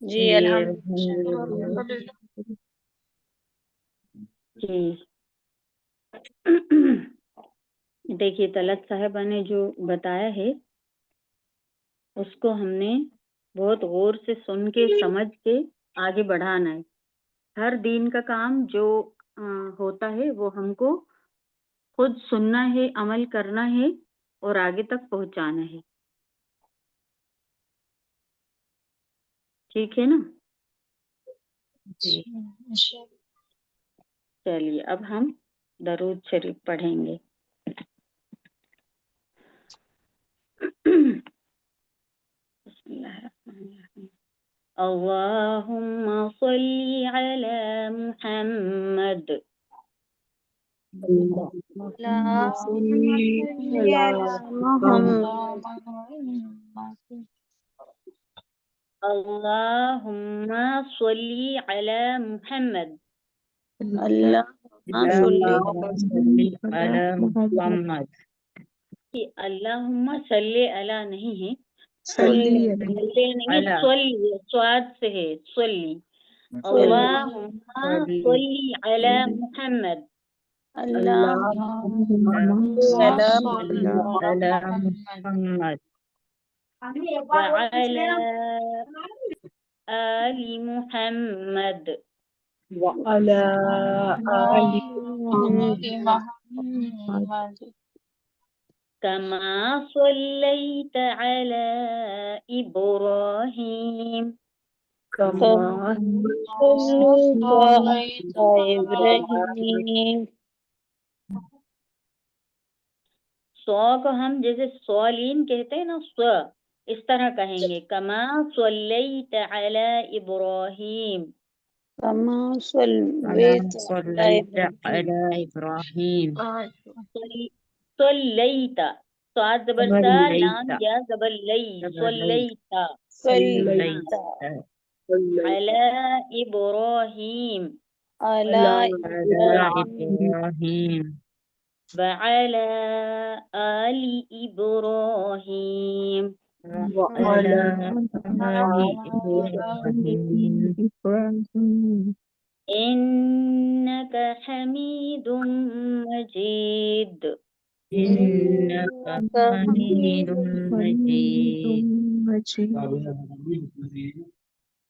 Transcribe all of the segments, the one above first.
जी अल्हम्दुलिल्लाह। जी। देखिए, तलत साहिबा ने जो बताया है उसको हमने बहुत गौर से सुन के समझ के आगे बढ़ाना है। हर दिन का काम जो होता है वो हमको खुद सुनना है, अमल करना है और आगे तक पहुंचाना है। ठीक है ना? जी। चलिए अब हम दरूद शरीफ पढ़ेंगे। अल्लाहुम्मा सल्ली अला मुहम्मद। अल्लाहुम्मा सल्ली अला मुहम्मद। अल्लाहुम्मा सल्ली अला मुहम्मद। अल्लाहुम्मा सल्ली अला मुहम्मद। कि अल्लाहुम्मा सल्ली अला नहीं है, सल्ली सल्ली नहीं, अला स्वल्ली स्वाद से है, स्वल्ली। सल्ली अल्लाहुम्मा सल्ली अला मुहम्मद। अल्लाहुम्मा सल्ली अला मुहम्मद वअला आलि मुहम्मद वअला आलि मुहम्मद कमा सल्लैत अला इब्राहीम। कमा सल्लैत अला इब्राहीम। स्व को हम जैसे स्वलीन कहते हैं ना, स्व इस तरह कहेंगे, कमा सल्लैत अला इब्राहीम। कमा सल्लैत अला इब्राहीम। सल्लैत, स्वाद जबर सा, लाम या जबर लई, सल्लैत सल्लैत अला इब्राहीम अला इब्राहीम वअला आलि इब्राहीम वअला आलि इब्राहीम इन्नका हमीदुम मजीद। इन्नका हमीदुम मजीद।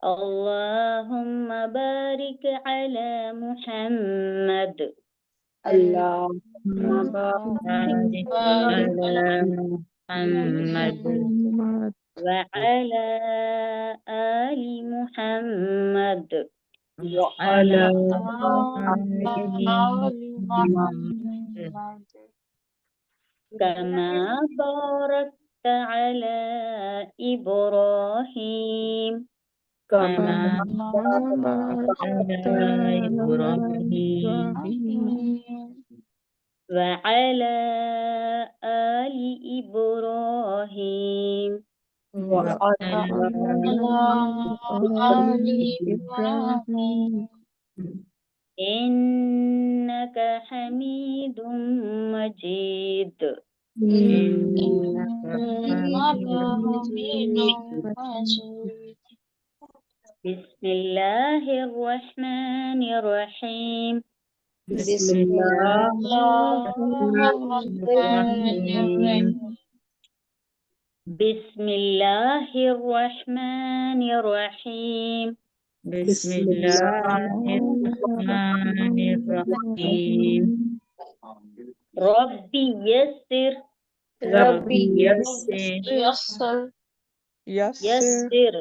अल्लाहुम्मा बारिक अला मुहम्मद। अल्लाहुम्मा बारिक अला मुहम्मद वअला आलि मुहम्मद वअला आलि मुहम्मद कमा बारकत अला इब्राहीम कमा बारकत अला इब्राहीम वअला आलि इब्राहीम वअला आलि इब्राहीम इन्नका हमीदुम मजीद। इन्नका हमीदुम मजीद। बिस्मिल्लाहिर्रहमानिर्रहीम। बिस्मिल्लाहिर्रहमानिर्रहीम बिस्मिल्लाहिर्रहमानिर्रहीम। बिस्मिल्लाहिर्रहमानिर्रहीम रब्बी यस्सिर, रब्बी यस्सिर यस्सिर,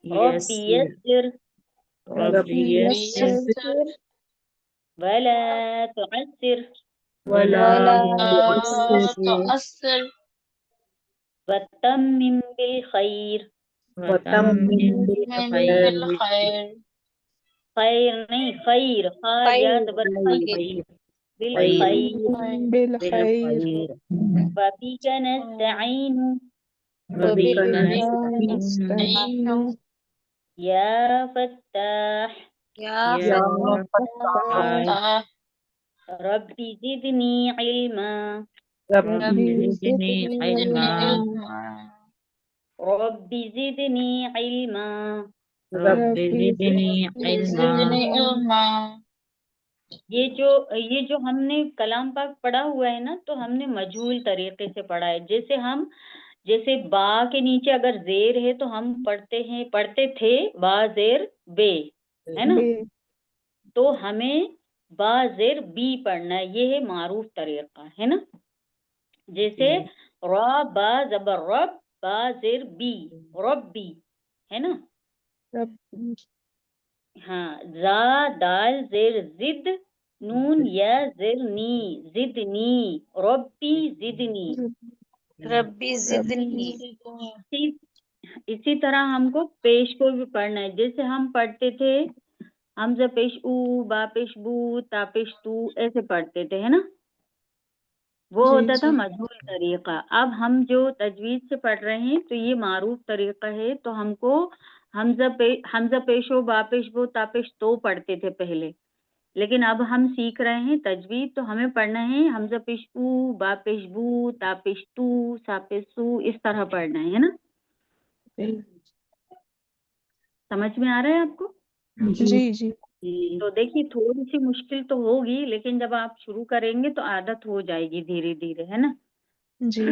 रब्बी यस्सिर रब्बी यस्सिर वला तुअस्सिर वला तुअस्सिर वतम्मिम बिल खैर। वतम्मिम बिल खैर खैर नहीं, खैर, खा या जबर खैर, बिल खैर। بالخير वबिक नस्तईन, وبك نستعين या फत्ताह, يا فتاح रब्बी जिदनी इल्मा, ربي زدني علما रब्बी जिदनी इल्मा। रब्बी ज़िदनी इल्मा। ये जो हमने कलाम पाक पढ़ा हुआ है ना, तो हमने मजहूल तरीके से पढ़ा है। जैसे बा के नीचे अगर जेर है तो हम पढ़ते थे बा जेर बे, है ना? बे। तो हमें बा जेर बी पढ़ना है, ये है मारूफ तरीका, है ना? जैसे रा बा जबर रब, बा जेर बी, रब्बी, है ना? रब्बी। हाँ, जा दाल जेर जिद, नून या जेर नी, जिदनी, रब्बी जिदनी। रब्बी ज़िदनी। इसी इसी तरह हमको पेश को भी पढ़ना है। जैसे हम पढ़ते थे हमजा पेश ऊ, बा पेश बू, ता पेश तू, ऐसे पढ़ते थे, है ना? वो जी होता था जी मजहूल तरीका। अब हम जो तजवीज से पढ़ रहे हैं तो ये मारूफ तरीका है, तो हमको हमजा पेशो, बा पेश बो, ता पेश तो पढ़ते थे पहले, लेकिन अब हम सीख रहे हैं तजवीज, तो हमें पढ़ना है हमजा पेश ऊ, बा पेश बू, ता पेश तू, सा पेश सू, इस तरह पढ़ना है ना? जी समझ में आ रहा है आपको? जी जी तो देखिए थोड़ी सी मुश्किल तो होगी, लेकिन जब आप शुरू करेंगे तो आदत हो जाएगी धीरे धीरे, है ना? जी।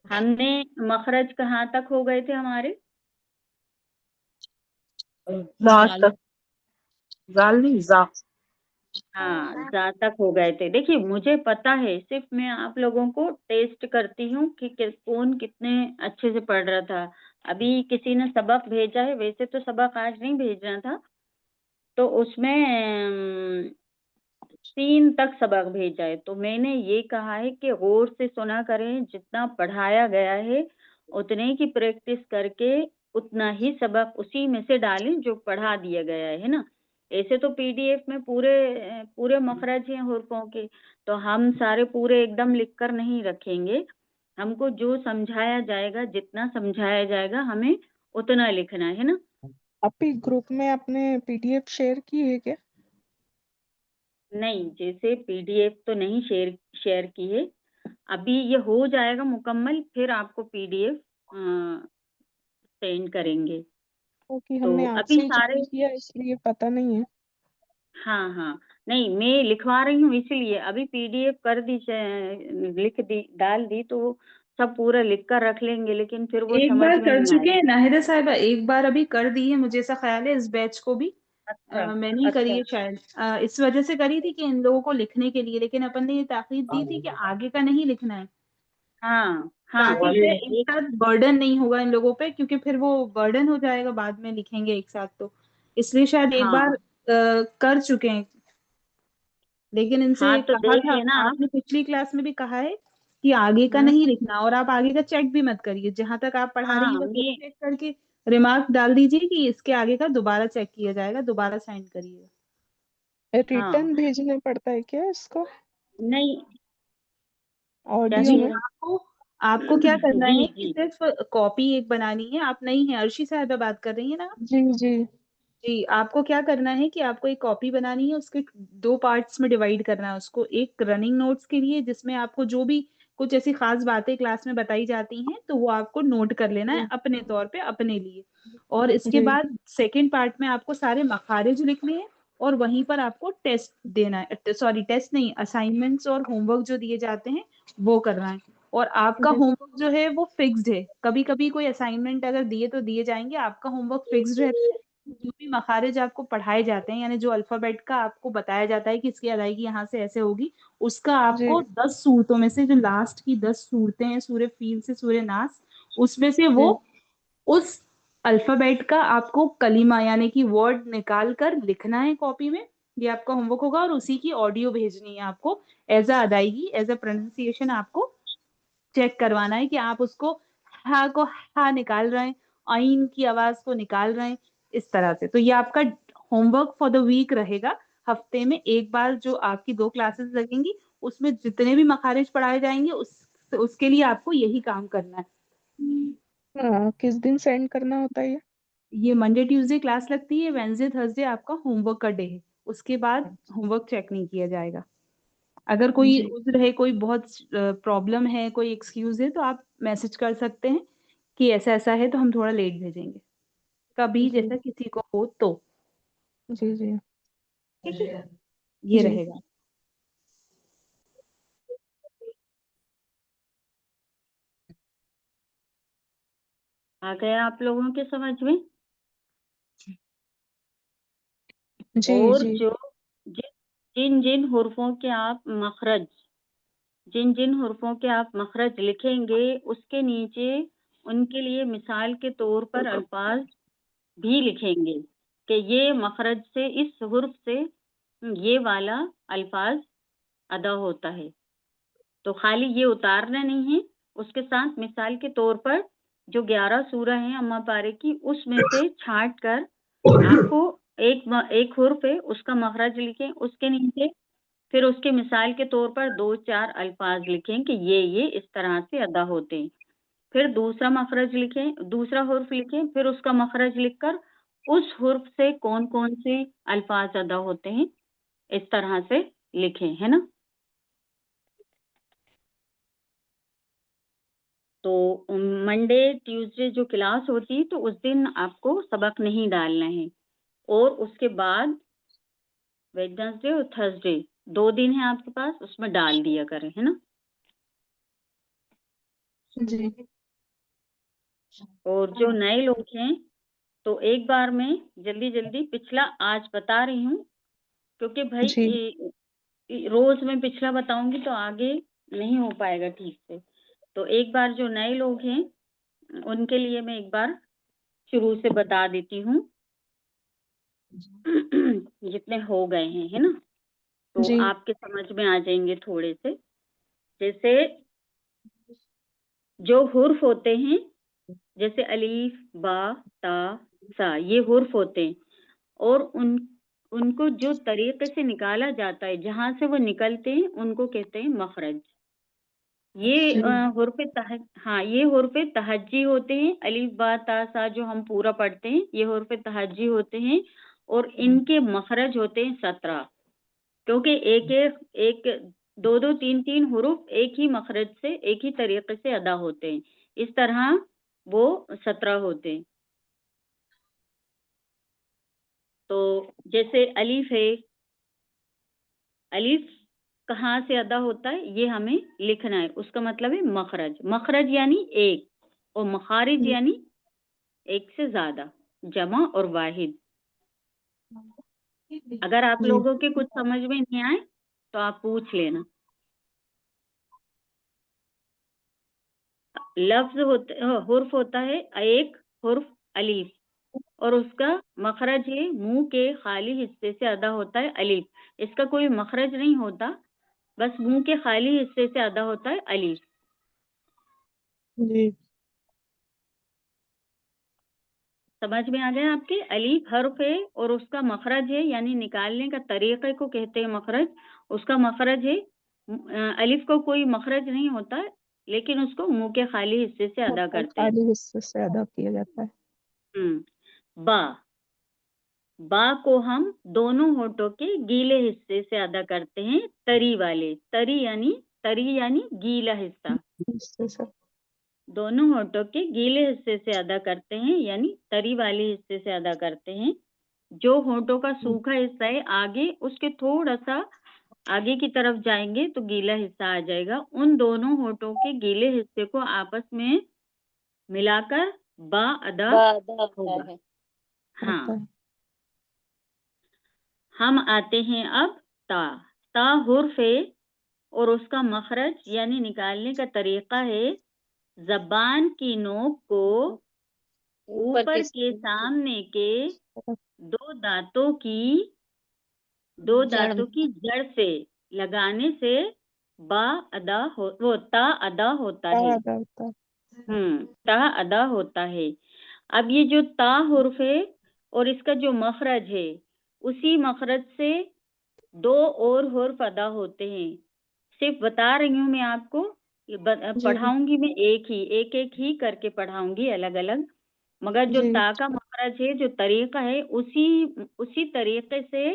हमने मखरज कहाँ तक हो गए थे हमारे? जाल तक। जाल नहीं, जा। हाँ, जा तक हो गए थे। देखिए मुझे पता है, सिर्फ मैं आप लोगों को टेस्ट करती हूँ कि कौन कितने अच्छे से पढ़ रहा था। अभी किसी ने सबक भेजा है, वैसे तो सबक आज नहीं भेजना था, तो उसमें 3 तक सबक भेजा है। तो मैंने ये कहा है कि गौर से सुना करें, जितना पढ़ाया गया है उतने की प्रैक्टिस करके उतना ही सबक उसी में से डालें जो पढ़ा दिया गया है ना? ऐसे तो पीडीएफ में पूरे मखरज हैं हुर्फों के, तो हम सारे पूरे एकदम लिख कर नहीं रखेंगे। हमको जो समझाया जाएगा, जितना समझाया जाएगा, हमें उतना लिखना है ना? आपी ग्रुप में आपने पीडीएफ शेयर की है क्या? नहीं, जैसे पीडीएफ तो नहीं शेयर की है। अभी ये हो जाएगा मुकम्मल, फिर आपको पीडीएफ सेंड करेंगे। क्योंकि तो हमने अभी आपसे ही सारे, ज्वाइन किया इसलिए पता नहीं है। हाँ हाँ, नहीं मैं लिखवा रही हूँ इसीलिए अभी पीडीएफ कर दी, लिख दी, डाल दी, तो सब पूरा लिख कर रख लेंगे, लेकिन फिर वो एक समझ बार में कर नहीं चुके आएगा। हैं नाहिदा साहिबा, एक बार अभी कर दी है, मुझे ऐसा ख्याल है इस बैच को भी। अच्छा मैंने ही करी अच्छा। है शायद। इस वजह से करी थी कि इन लोगों को लिखने के लिए, लेकिन अपन ने ये ताकीद दी थी कि आगे का नहीं लिखना है, हाँ हाँ, ताकि फिर एक एक साथ बर्डन नहीं होगा इन लोगों पे, क्योंकि फिर वो बर्डन हो जाएगा बाद में लिखेंगे एक साथ, तो इसलिए शायद एक बार हाँ कर चुके हैं। लेकिन हाँ, इनसे तो कहा देख था, लेना आप। आपने पिछली क्लास में भी कहा है कि आगे का नहीं लिखना, और आप आगे का चेक भी मत करिए, जहां तक आप पढ़ा रही हाँ, है बस वो मैं चेक करके रिमार्क डाल दीजिए कि इसके आगे का दोबारा चेक किया जाएगा, दोबारा साइन करिएगा। हाँ, रिटर्न भेजना पड़ता है क्या इसको नहीं, क्या ऑडियो चीज? में? आपको आपको क्या करना जी है कि जी। सिर्फ कॉपी एक बनानी है। आप नहीं है, अर्शी साहबा बात कर रही है ना? जी जी जी, आपको क्या करना है कि आपको एक कॉपी बनानी है, उसके 2 पार्ट्स में डिवाइड करना है उसको। एक रनिंग नोट्स के लिए, जिसमें आपको जो भी कुछ ऐसी खास बातें क्लास में बताई जाती हैं, तो वो आपको नोट कर लेना है जी अपने तौर पे, अपने लिए। और इसके जी बाद सेकंड पार्ट में आपको सारे मखारिज लिखने हैं, और वहीं पर आपको टेस्ट देना है, सॉरी टेस्ट नहीं, असाइनमेंट्स और होमवर्क जो दिए जाते हैं वो करना है। और आपका जी होमवर्क जो है वो फिक्स्ड है, कभी कभी कोई असाइनमेंट अगर दिए तो दिए जाएंगे, आपका होमवर्क फिक्स्ड रहता है। जो भी मखारिज आपको पढ़ाए जाते हैं, यानी जो अल्फाबेट का आपको बताया जाता है कि इसकी अदायगी यहाँ से ऐसे होगी, उसका जी आपको 10 सूरतों में से, जो लास्ट की 10 सूरतें हैं सूरे फील से सूरे नास, उसमें से वो जी उस अल्फाबेट का आपको कलीमा यानी कि वर्ड निकाल कर लिखना है कॉपी में। ये आपका होमवर्क होगा, और उसी की ऑडियो भेजनी है आपको एज अ अदायगी, एज अ प्रोनाउंसिएशन आपको चेक करवाना है कि आप उसको हा को हा निकाल रहे हैं, आइन की आवाज को निकाल रहे हैं, इस तरह से। तो ये आपका होमवर्क फॉर द वीक रहेगा। हफ्ते में एक बार जो आपकी 2 क्लासेस लगेंगी, उसमें जितने भी मखारिज पढ़ाए जाएंगे उसके लिए आपको यही काम करना है। हाँ, किस दिन सेंड करना होता है ये? ये मंडे ट्यूसडे क्लास लगती है, वेंसडे थर्सडे आपका होमवर्क का डे है, उसके बाद होमवर्क चेक नहीं किया जाएगा। अगर कोई जी उज्र है, कोई बहुत प्रॉब्लम है, कोई एक्सक्यूज है, तो आप मैसेज कर सकते हैं कि ऐसा ऐसा है तो हम थोड़ा लेट भेजेंगे, कभी जी जैसा किसी को हो तो। जी जी ठीक है, ये जी रहेगा। आ गया आप लोगों के समझ में? जी और जी जो जिन जिन हुर्फों के आप मखरज जिन जिन हुर्फों के आप मखरज लिखेंगे उसके नीचे उनके लिए मिसाल के तौर पर अल्फाज भी लिखेंगे कि ये मखरज से इस हुर्फ से ये वाला अल्फाज अदा होता है। तो खाली ये उतारना नहीं है, उसके साथ मिसाल के तौर पर जो 11 सूरह हैं अम्मा पारे की, उसमें से छांट कर आपको एक हुर्फ है उसका मखरज लिखें, उसके नीचे फिर उसके मिसाल के तौर पर 2-4 अल्फाज लिखें कि ये इस तरह से अदा होते हैं। फिर दूसरा मखरज लिखें, दूसरा हुर्फ लिखें, फिर उसका मखरज लिखकर उस हुर्फ से कौन कौन से अल्फाज अदा होते हैं इस तरह से लिखें, है ना। तो मंडे ट्यूसडे जो क्लास होती है तो उस दिन आपको सबक नहीं डालना है, और उसके बाद वेडनेसडे और थर्सडे 2 दिन है आपके पास, उसमें डाल दिया करें, है ना। जी और जो नए लोग हैं तो एक बार में जल्दी जल्दी पिछला आज बता रही हूँ, क्योंकि भाई जी रोज मैं पिछला बताऊंगी तो आगे नहीं हो पाएगा ठीक से। तो एक बार जो नए लोग हैं उनके लिए मैं एक बार शुरू से बता देती हूँ जितने हो गए हैं, है ना, तो जी आपके समझ में आ जाएंगे थोड़े से। जैसे जो हुर्फ होते हैं, जैसे अलीफ बा ता सा, ये हुर्फ होते हैं, और उनको जो तरीके से निकाला जाता है, जहां से वो निकलते हैं, उनको कहते हैं मखरज। ये जी हाँ, ये हुर्फ तहज्जी होते हैं। अलीफ बा ता सा जो हम पूरा पढ़ते हैं, ये हुर्फ तहज्जी होते हैं, और इनके मखरज होते हैं 17, क्योंकि एक एक एक दो दो तीन तीन हुरूफ एक ही मखरज से एक ही तरीके से अदा होते हैं, इस तरह वो 17 होते हैं। तो जैसे अलीफ है, अलीफ कहाँ से अदा होता है ये हमें लिखना है, उसका मतलब है मखरज। मखरज यानी एक, और मखारिज यानी एक से ज्यादा, जमा और वाहिद। अगर आप जी लोगों के कुछ समझ में नहीं आए तो आप पूछ लेना। लफ्ज होते हुर्फ होता है एक हुर्फ अलीफ, और उसका मखरज है मुंह के खाली हिस्से से अदा होता है अलीफ। इसका कोई मखरज नहीं होता, बस मुंह के खाली हिस्से से अदा होता है अलीफ। जी समझ में आ गया आपके? अलीफ हर्फ है और उसका मखरज है, यानी निकालने का तरीके को कहते हैं मखरज। उसका मखरज है, अलीफ को कोई मखरज नहीं होता, लेकिन उसको मुंह के खाली हिस्से से अदा मतलब करते हैं। खाली हिस्से से अदा किया जाता है। बा, बा को हम दोनों होठों के गीले हिस्से से अदा करते हैं, तरी वाले। तरी यानी गीला हिस्सा, हिस्से से दोनों होठों के गीले हिस्से से अदा करते हैं, यानी तरी वाले हिस्से से अदा करते हैं। जो होठों का सूखा हिस्सा है आगे, उसके थोड़ा सा आगे की तरफ जाएंगे तो गीला हिस्सा आ जाएगा। उन दोनों होठों के गीले हिस्से को आपस में मिलाकर बा अदा होगा। है। हाँ, होता है। हम आते हैं अब ता। ता हुर्फ है और उसका मखरज यानी निकालने का तरीका है, जबान की नोक को ऊपर के सामने के दो दांतों की जड़ से लगाने से बा अदा वो ता अदा होता है। अदा होता है। ता अदा होता है। अब ये जो ता हुर्फ है और इसका जो मखरज है, उसी मखरज से 2 और हुर्फ अदा होते हैं। सिर्फ बता रही हूँ मैं आपको, जी पढ़ाऊंगी मैं एक ही करके पढ़ाऊंगी अलग अलग, मगर जो जी ता का मखरज है, जो तरीका है, उसी तरीके से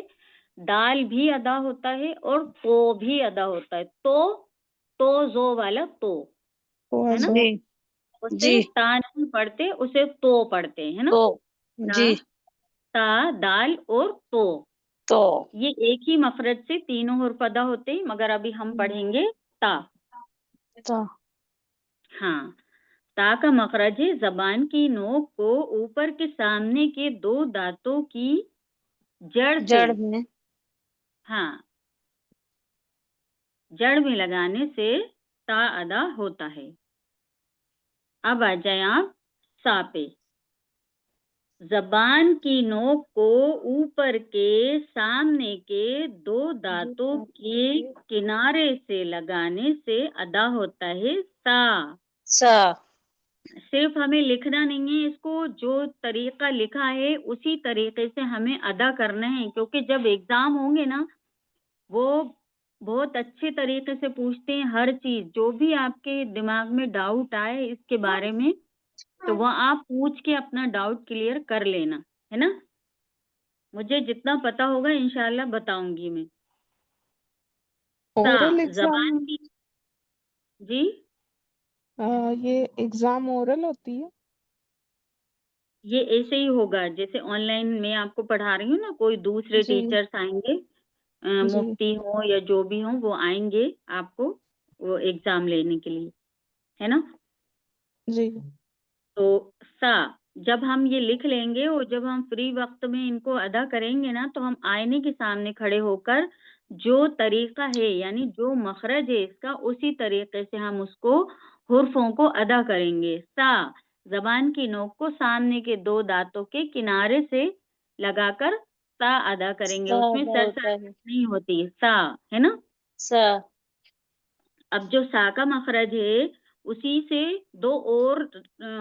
दाल भी अदा होता है और तो भी अदा होता है। तो जो वाला तो, तो है ना। अजो जी उसे जी ता नहीं पढ़ते, उसे तो पढ़ते हैं, है ना? तो ता, जी ता, दाल और तो। तो ये एक ही मखरज से तीनों हुर्फ अदा होते हैं, मगर अभी हम पढ़ेंगे ता। तो हाँ, ता का मखरज है जबान की नोक को ऊपर के सामने के 2 दांतों की जड़ से, जड़ में हाँ, जड़ में लगाने से ता अदा होता है। अब आ जाए आप सा पे। जबान की नोक को ऊपर के सामने के 2 दांतों के किनारे से लगाने से अदा होता है सा। सा सिर्फ हमें लिखना नहीं है इसको, जो तरीका लिखा है उसी तरीके से हमें अदा करना है, क्योंकि जब एग्जाम होंगे ना, वो बहुत अच्छे तरीके से पूछते हैं हर चीज, जो भी आपके दिमाग में डाउट आए इसके बारे में, तो वो आप पूछ के अपना डाउट क्लियर कर लेना, है ना? मुझे जितना पता होगा इंशाल्लाह बताऊंगी मैं। सा, ओरल एग्जाम, जबान की, जी ये एग्जाम ओरल होती है? ये ऐसे ही होगा जैसे ऑनलाइन मैं आपको पढ़ा रही हूँ ना, कोई दूसरे जी टीचर्स आएंगे, जी मुफ्ती हो या जो भी हो, वो आएंगे आपको वो एग्जाम लेने के लिए, है ना? जी तो सा जब हम ये लिख लेंगे और जब हम फ्री वक्त में इनको अदा करेंगे ना, तो हम आईने के सामने खड़े होकर जो तरीका है, यानी जो मखरज है इसका, उसी तरीके से हम उसको हुर्फों को अदा करेंगे। सा, जबान की नोक को सामने के 2 दांतों के किनारे से लगाकर सा अदा करेंगे, सा उसमें अदा होता सरसराहट है नहीं होती, सा, है ना? सा अब जो सा का मखरज है उसी से 2 और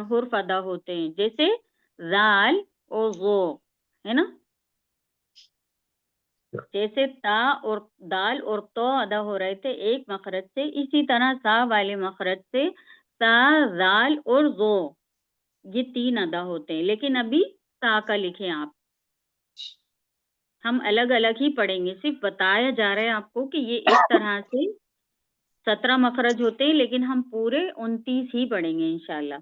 हुर्फ अदा होते हैं, जैसे जाल और वो, है ना? जैसे ता और दाल और तो अदा हो रहे थे एक मखरज से, इसी तरह सा वाले मखरज से सा, जाल और जो, ये 3 अदा होते हैं। लेकिन अभी सा का लिखें आप, हम अलग अलग ही पढ़ेंगे, सिर्फ बताया जा रहा है आपको कि ये इस तरह से 17 मखरज होते हैं, लेकिन हम पूरे 29 ही पढ़ेंगे इंशाल्लाह।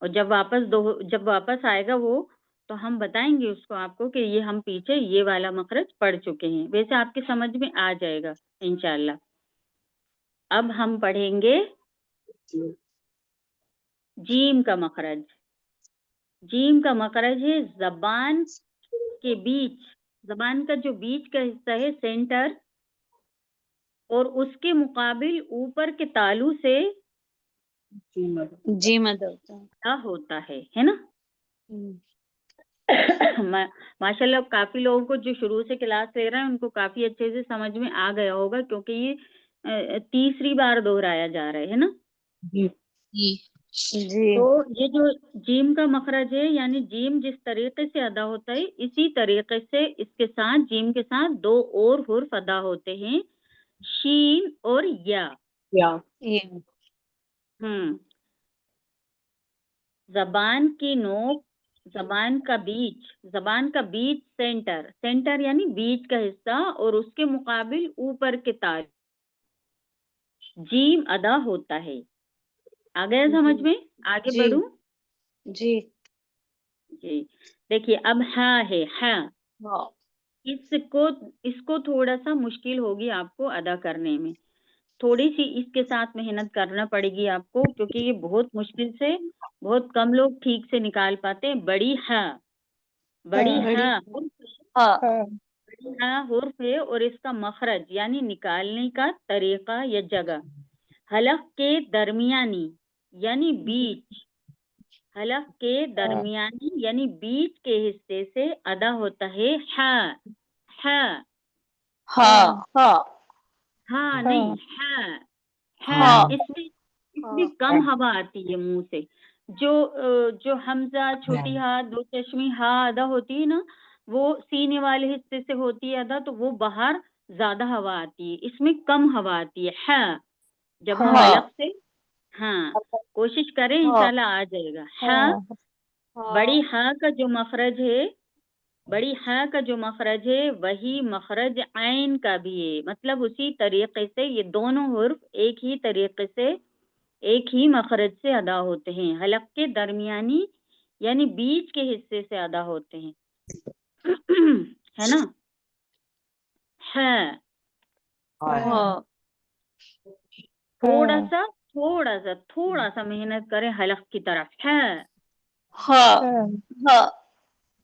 और जब वापस आएगा वो, तो हम बताएंगे उसको आपको कि ये हम पीछे ये वाला मखरज पढ़ चुके हैं, वैसे आपके समझ में आ जाएगा इंशाल्लाह। अब हम पढ़ेंगे जीम का मखरज। जीम का मखरज है जबान के बीच, जबान का जो बीच का हिस्सा है सेंटर, और उसके मुकाबिल ऊपर के तालू से जी मद होता है क्या होता है ना? माशाल्लाह काफी लोगों को जो शुरू से क्लास ले रहे हैं उनको काफी अच्छे से समझ में आ गया होगा, क्योंकि ये तीसरी बार दोहराया जा रहा है ना? जी तो ये जो जीम का मखरज है, यानी जीम जिस तरीके से अदा होता है, इसी तरीके से इसके साथ जीम के साथ 2 और हुर्फ अदा होते हैं, शीन और या। ये हम्म, जबान की नोक, जबान का बीच सेंटर, सेंटर यानी बीच का हिस्सा, और उसके मुकाबिल ऊपर के तार, जीम अदा होता है। आ गया समझ में? आगे जी बढ़ूं? जी जी, देखिए अब हाँ है, हाँ, हाँ इसको थोड़ा सा मुश्किल होगी आपको अदा करने में, थोड़ी सी इसके साथ मेहनत करना पड़ेगी आपको, क्योंकि ये बहुत मुश्किल से, बहुत कम लोग ठीक से निकाल पाते हैं। बड़ी हाँ, बड़ी हाँ बड़ी हाँ, हाँ हाँ बड़ी हाँ हुर्फ है, और इसका मखरज यानी निकालने का तरीका या जगह, हलक के दरमियानी यानी बीच, हलक के दरमियानी यानी बीच के हिस्से से अदा होता है हाँ। हाँ, हाँ हाँ हाँ नहीं, हाँ हाँ, हाँ, हाँ इसमें कम हवा आती है मुंह से। जो हमजा, छोटी हा, दो चश्मी हा अदा होती है ना, वो सीने वाले हिस्से से होती है अदा, तो वो बाहर ज्यादा हवा आती है, इसमें कम हवा आती है। हाँ, जब हम हाँ अलग से, हाँ, कोशिश करें हाँ इंशाल्लाह आ जाएगा। हाँ, हाँ बड़ी हाँ का जो मखरज है, बड़ी हाँ का जो मखरज है वही मखरज आइन का भी है, मतलब उसी तरीके से ये दोनों हुर्फ एक ही तरीके से एक ही मखरज से अदा होते हैं। हलक के दरमियानी यानी बीच के हिस्से से अदा होते हैं। है ना? है। हाँ थोड़ा सा मेहनत करें हलक की तरफ। है। हाँ हाँ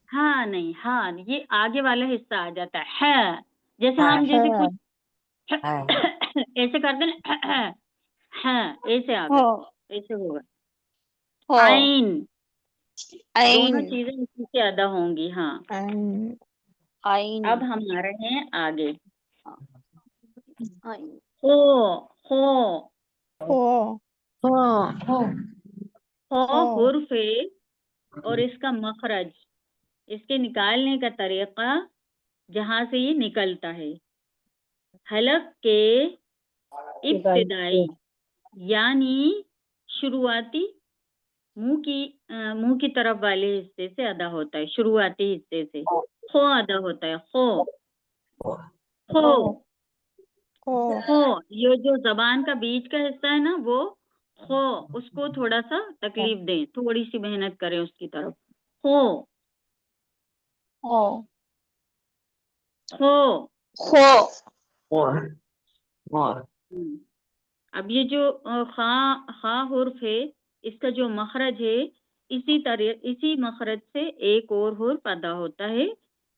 हाँ नहीं, हाँ ये आगे वाला हिस्सा आ जाता है। जैसे हम जैसे कुछ ऐसे करते ना, हाँ ऐसे आ गया, हाँ ऐसे होगा। हाँ आइन, दोनों आइन चीजें इसी से अदा होंगी। हाँ। आइन आइन अब हम आ रहे हैं आगे। आइन हो हो हो हाँ हो हो हुर्फ है और इसका मखरज, इसके निकालने का तरीका जहां से ये निकलता है। हलक के इब्तिदाई यानी शुरुआती मुंह की तरफ वाले हिस्से से अदा होता है। शुरुआती हिस्से से खो अदा होता है। खो खो हो खो, ये जो जबान का बीच का हिस्सा है ना, वो खो, उसको थोड़ा सा तकलीफ दें, थोड़ी सी मेहनत करें उसकी तरफ। खो हाँ खो। खो हम्म। अब ये जो खा हुर्फ है, इसका जो मखरज है, इसी मखरज से एक और हुर्फ अदा होता है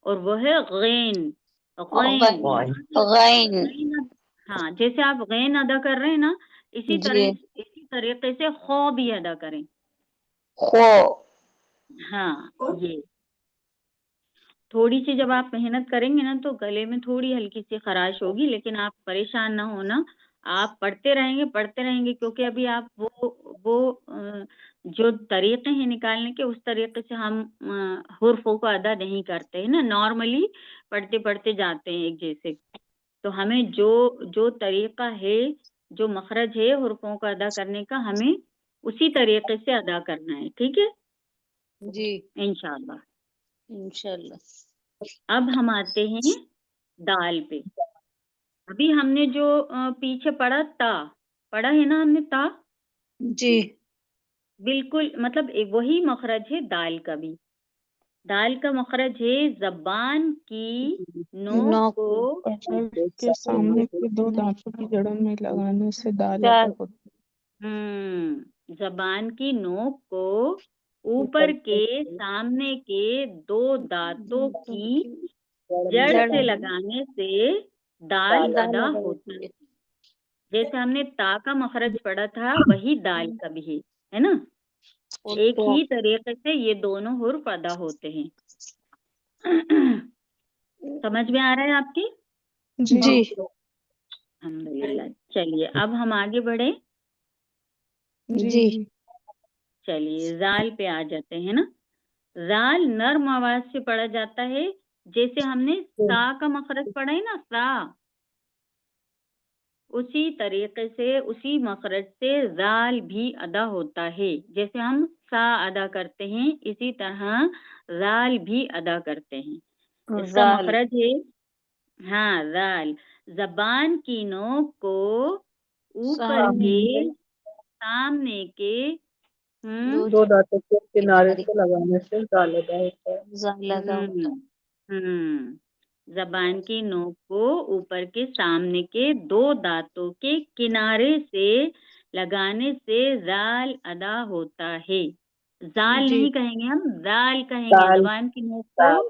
और वो है गैन। गैन गैन गैन हाँ, जैसे आप गैन अदा कर रहे हैं ना, इसी तरीके से खो भी अदा करें। खो हाँ, ये थोड़ी सी जब आप मेहनत करेंगे ना, तो गले में थोड़ी हल्की सी खराश होगी, लेकिन आप परेशान ना होना, आप पढ़ते रहेंगे, क्योंकि अभी आप वो जो तरीके हैं निकालने के, उस तरीके से हम हुर्फों को अदा नहीं करते हैं ना, नॉर्मली पढ़ते पढ़ते जाते हैं एक जैसे। तो हमें जो तरीका है, जो मखरज है हुर्फों को अदा करने का, हमें उसी तरीके से अदा करना है। ठीक है, जी इंशाल्लाह। इंशाल्लाह। अब हम आते हैं दाल पे। अभी हमने जो पीछे पढ़ा है ना हमने, ता जी बिल्कुल, मतलब वही मखरज है दाल का भी। दाल का मखरज है जबान की नोक नोक को ऊपर के सामने के दो दांतों की जड़ों में लगाने से दाल अदा होती जबान की नोक को ऊपर के सामने के दो दांतों की जड़ से लगाने से दाल अदा होता है। जैसे हमने ता का मखरज पढ़ा था, वही दाल का भी है ना। एक ही तरीके से ये दोनों हुर्फ अदा होते हैं। समझ में आ रहा है आपकी? जी अल्हम्दुलिल्लाह। चलिए अब हम आगे बढ़े। जी चलिए जाल पे आ जाते हैं ना। जाल नर्म आवाज से पढ़ा जाता है, जैसे हमने सा का मखरज पढ़ा है ना, सा, उसी तरीके से उसी मखरज से जाल भी अदा होता है। जैसे हम सा अदा करते हैं, इसी तरह जाल भी अदा करते हैं। इसका मखरज है, हाँ, जाल जबान की नोक को ऊपर के सामने के दो दांतों के किनारे से लगाने से जाल अदा होता है। जबान की नोक को ऊपर के सामने के दो दांतों के किनारे से लगाने से जाल अदा होता है। जाल जी। नहीं कहेंगे हम, जाल कहेंगे। जबान की नोक को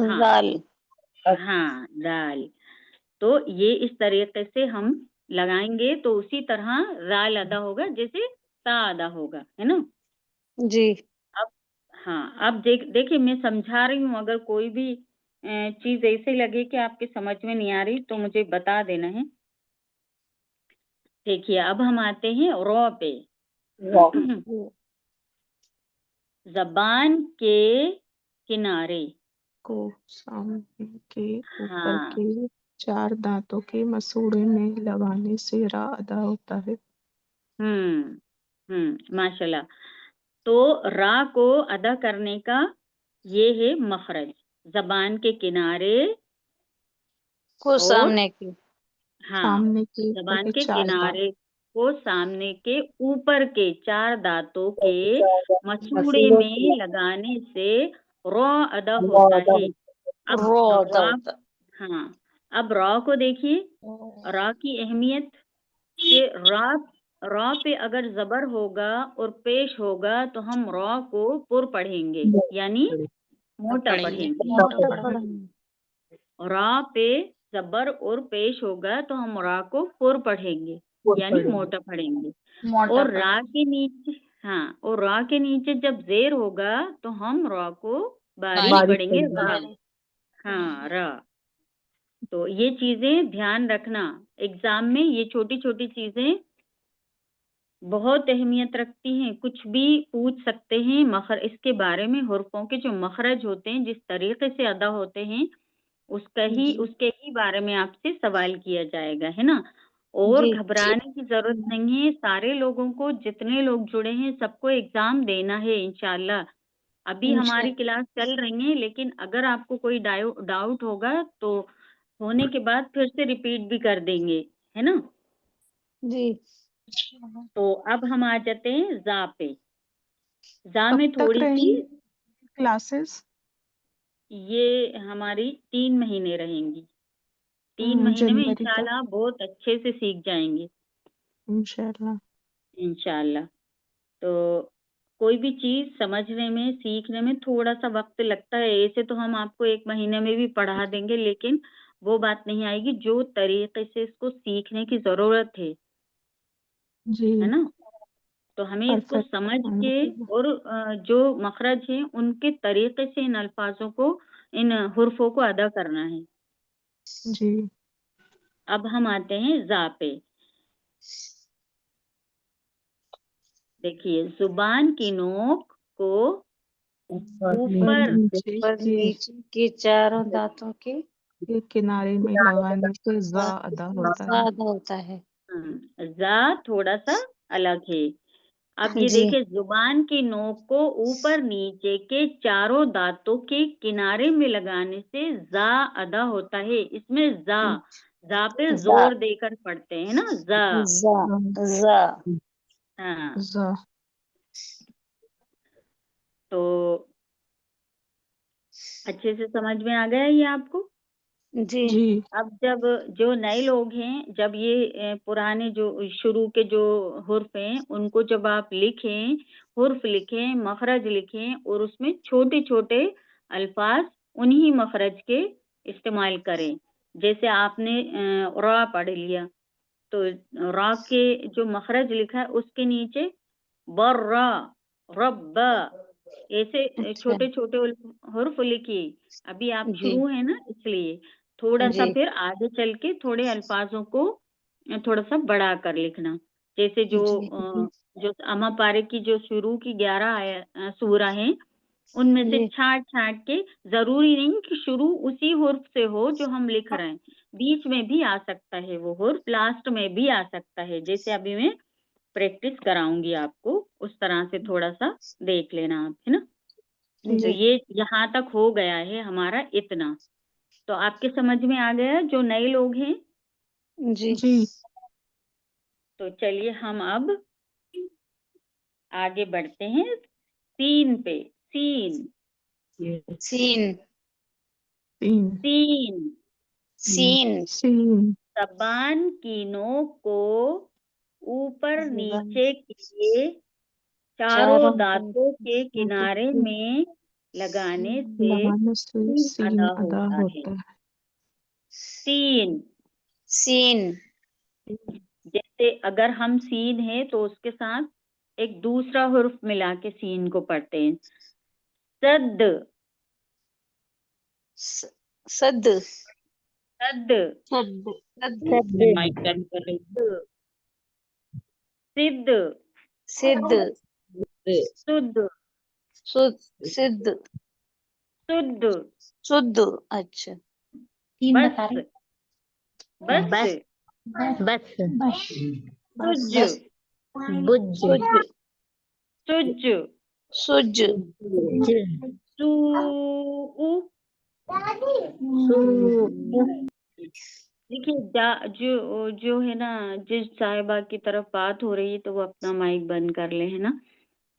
जाल हाँ जाल। तो ये इस तरीके से हम लगाएंगे तो उसी तरह जाल अदा होगा, जैसे ता अदा होगा, है ना। जी अब हाँ, अब देखिए मैं समझा रही हूँ, अगर कोई भी चीज ऐसे लगे कि आपके समझ में नहीं आ रही तो मुझे बता देना है। देखिए अब हम आते हैं रॉ पे। जबान के किनारे को सामने के ऊपर हाँ के चार दांतों के मसूड़े में लगाने से रा अदा होता है। माशाल्लाह। तो रा को अदा करने का ये है मखरज, जबान के किनारे को और सामने की हाँ सामने के ऊपर जबान के के चार दांत किनारे को सामने के ऊपर के 4 दांतों के मसूड़े में लगाने से रॉ अदा होता है। अब रॉ, हाँ, अब रॉ को देखिए, रॉ की अहमियत कि रॉ पे अगर जबर होगा और पेश होगा तो हम रॉ को पुर पढ़ेंगे, यानी मोटा पढ़ेंगे। रॉ पे जबर और पेश होगा तो हम रॉ को पुर पढ़ेंगे, यानी मोटा पढ़ेंगे। और रा के नीचे, हाँ, और रा के नीचे जब जेर होगा तो हम रॉ को बारीक पढ़ेंगे, रा। हाँ, रा। तो ये चीजें ध्यान रखना, एग्जाम में ये छोटी छोटी चीजें बहुत अहमियत रखती हैं, कुछ भी पूछ सकते हैं। इसके बारे में हुर्फों के जो मखरज होते हैं, जिस तरीके से अदा होते हैं, उसके ही बारे में आपसे सवाल किया जाएगा, है ना। और घबराने की जरूरत नहीं है, सारे लोगों को, जितने लोग जुड़े हैं सबको एग्जाम देना है इंशाल्लाह। अभी हमारी क्लास चल रही है, लेकिन अगर आपको कोई डाउट होगा तो होने के बाद फिर से रिपीट भी कर देंगे, है ना जी। तो अब हम आ जाते हैं जा पे। जा में कब तक थोड़ी सी, रहेंगी क्लासेस? ये हमारी 3 महीने रहेंगी। 3 महीने में जनवरी तक इंशाल्लाह बहुत अच्छे से सीख जाएंगे इंशाल्लाह। इंशाल्लाह। तो कोई भी चीज समझने में, सीखने में थोड़ा सा वक्त लगता है। ऐसे तो हम आपको 1 महीने में भी पढ़ा देंगे, लेकिन वो बात नहीं आएगी जो तरीके से इसको सीखने की जरूरत है जी, ना। तो हमें इसको परफेक्ट समझ आना के चाहिए। और जो मखरज है उनके तरीके से इन अल्फाजों को, इन हुर्फों को अदा करना है। जी। अब हम आते हैं जा पे। देखिए, जुबान की नोक को ऊपर नीचे के चारों दांतों के के किनारे में लगाने से जा अदा होता है। जा थोड़ा सा अलग है। अब ये जी। देखिए, जुबान की नोक को ऊपर नीचे के चारों दांतों के किनारे में लगाने से जा अदा होता है। इसमें जा पे जोर देकर पढ़ते हैं ना, जा। हाँ, जा। तो अच्छे से समझ में आ गया ये आपको। जी। अब जब जो नए लोग हैं, जब ये पुराने जो शुरू के जो हुर्फ हैं उनको जब आप लिखें, हुर्फ लिखें, मखरज लिखें और उसमें छोटे छोटे अल्फाज उन्हीं मखरज के इस्तेमाल करें। जैसे आपने रा पढ़ लिया, तो रा के जो मखरज लिखा है उसके नीचे बर्रा, रब्बा, ऐसे छोटे छोटे हुर्फ लिखिए। अभी आप शुरू है ना, इसलिए थोड़ा सा फिर आगे चल के थोड़े अल्फाजों को थोड़ा सा बढ़ा कर लिखना। जैसे जो अमा पारे की जो शुरू की 11 सूरा है, उनमें से छाट छाट के, जरूरी नहीं कि शुरू उसी हुर्फ से हो जो हम लिख रहे हैं, बीच में भी आ सकता है वो हुर्फ, लास्ट में भी आ सकता है। जैसे अभी मैं प्रैक्टिस कराऊंगी आपको, उस तरह से थोड़ा सा देख लेना आप, है ना। तो ये यहाँ तक हो गया है हमारा इतना। तो आपके समझ में आ गया जो नए लोग हैं। जी। तो चलिए हम अब आगे बढ़ते हैं सीन पे। सीन सीन सीन सीन जबान की नोक को ऊपर नीचे के चारों दांतों के किनारे में लगाने से सीन अदा होता है। सीन जैसे अगर हम सीन है तो उसके साथ एक दूसरा हुर्फ मिला के सीन को पढ़ते हैं। सद सद सद सिद्ध सिद्ध सुद्ध सिद्ध शुद्ध शुद्ध। अच्छा, बस सुज सुज सू देखिए जो जो है ना, जिस साहिबा की तरफ बात हो रही है तो वो अपना माइक बंद कर ले, है ना,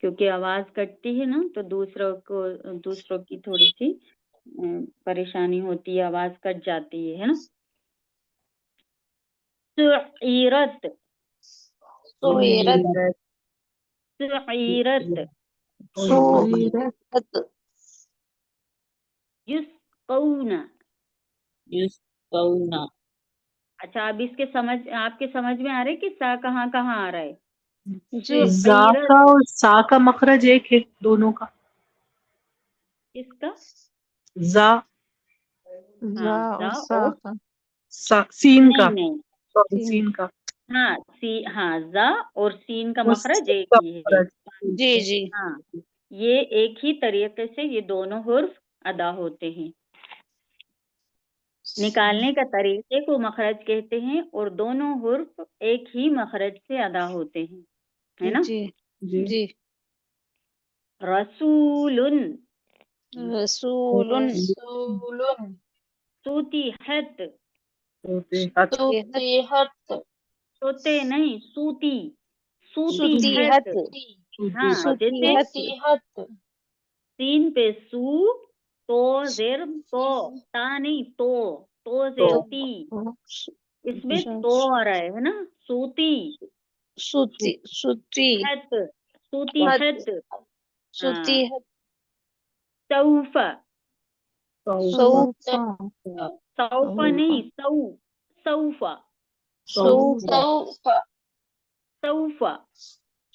क्योंकि आवाज कटती है ना तो दूसरों की थोड़ी सी परेशानी होती है, आवाज कट जाती है ना। सुईरत सुईरत सुईरत सुईरत युस्कौना। युस्कौना। अच्छा, अब इसके आपके समझ में आ रहा है कि सा कहाँ कहाँ आ रहा है? जी। जा सुईरत का और सा का मखरज एक है दोनों का। किसका? जा जा हाँ, और जा सा और का। सीन का, नहीं नहीं, सॉरी सीन। सीन का। हाँ, जा और सीन का वो मखरज सीन एक का ही है। मखरज। जी जी। हाँ, ये एक ही तरीके से ये दोनों हुर्फ अदा होते हैं। निकालने का तरीके को मखरज कहते हैं और दोनों हुर्फ एक ही मखरज से अदा होते हैं, है ना। जी जी जी। रसूलुन रसूलुन सूतीहत, सूतीहत सोते नहीं, सूतीहत सूतीहत। हाँ, जैसे सूतीहत सीन पे सू, तो जेर तो, ता नहीं तो जेर ती, इसमें तो आ रहा है ना, सूती सूती हत, सूती हत। हाँ, सूतीहत सौफा, सौफा सौफा नहीं, सौफा सौफा सौफा।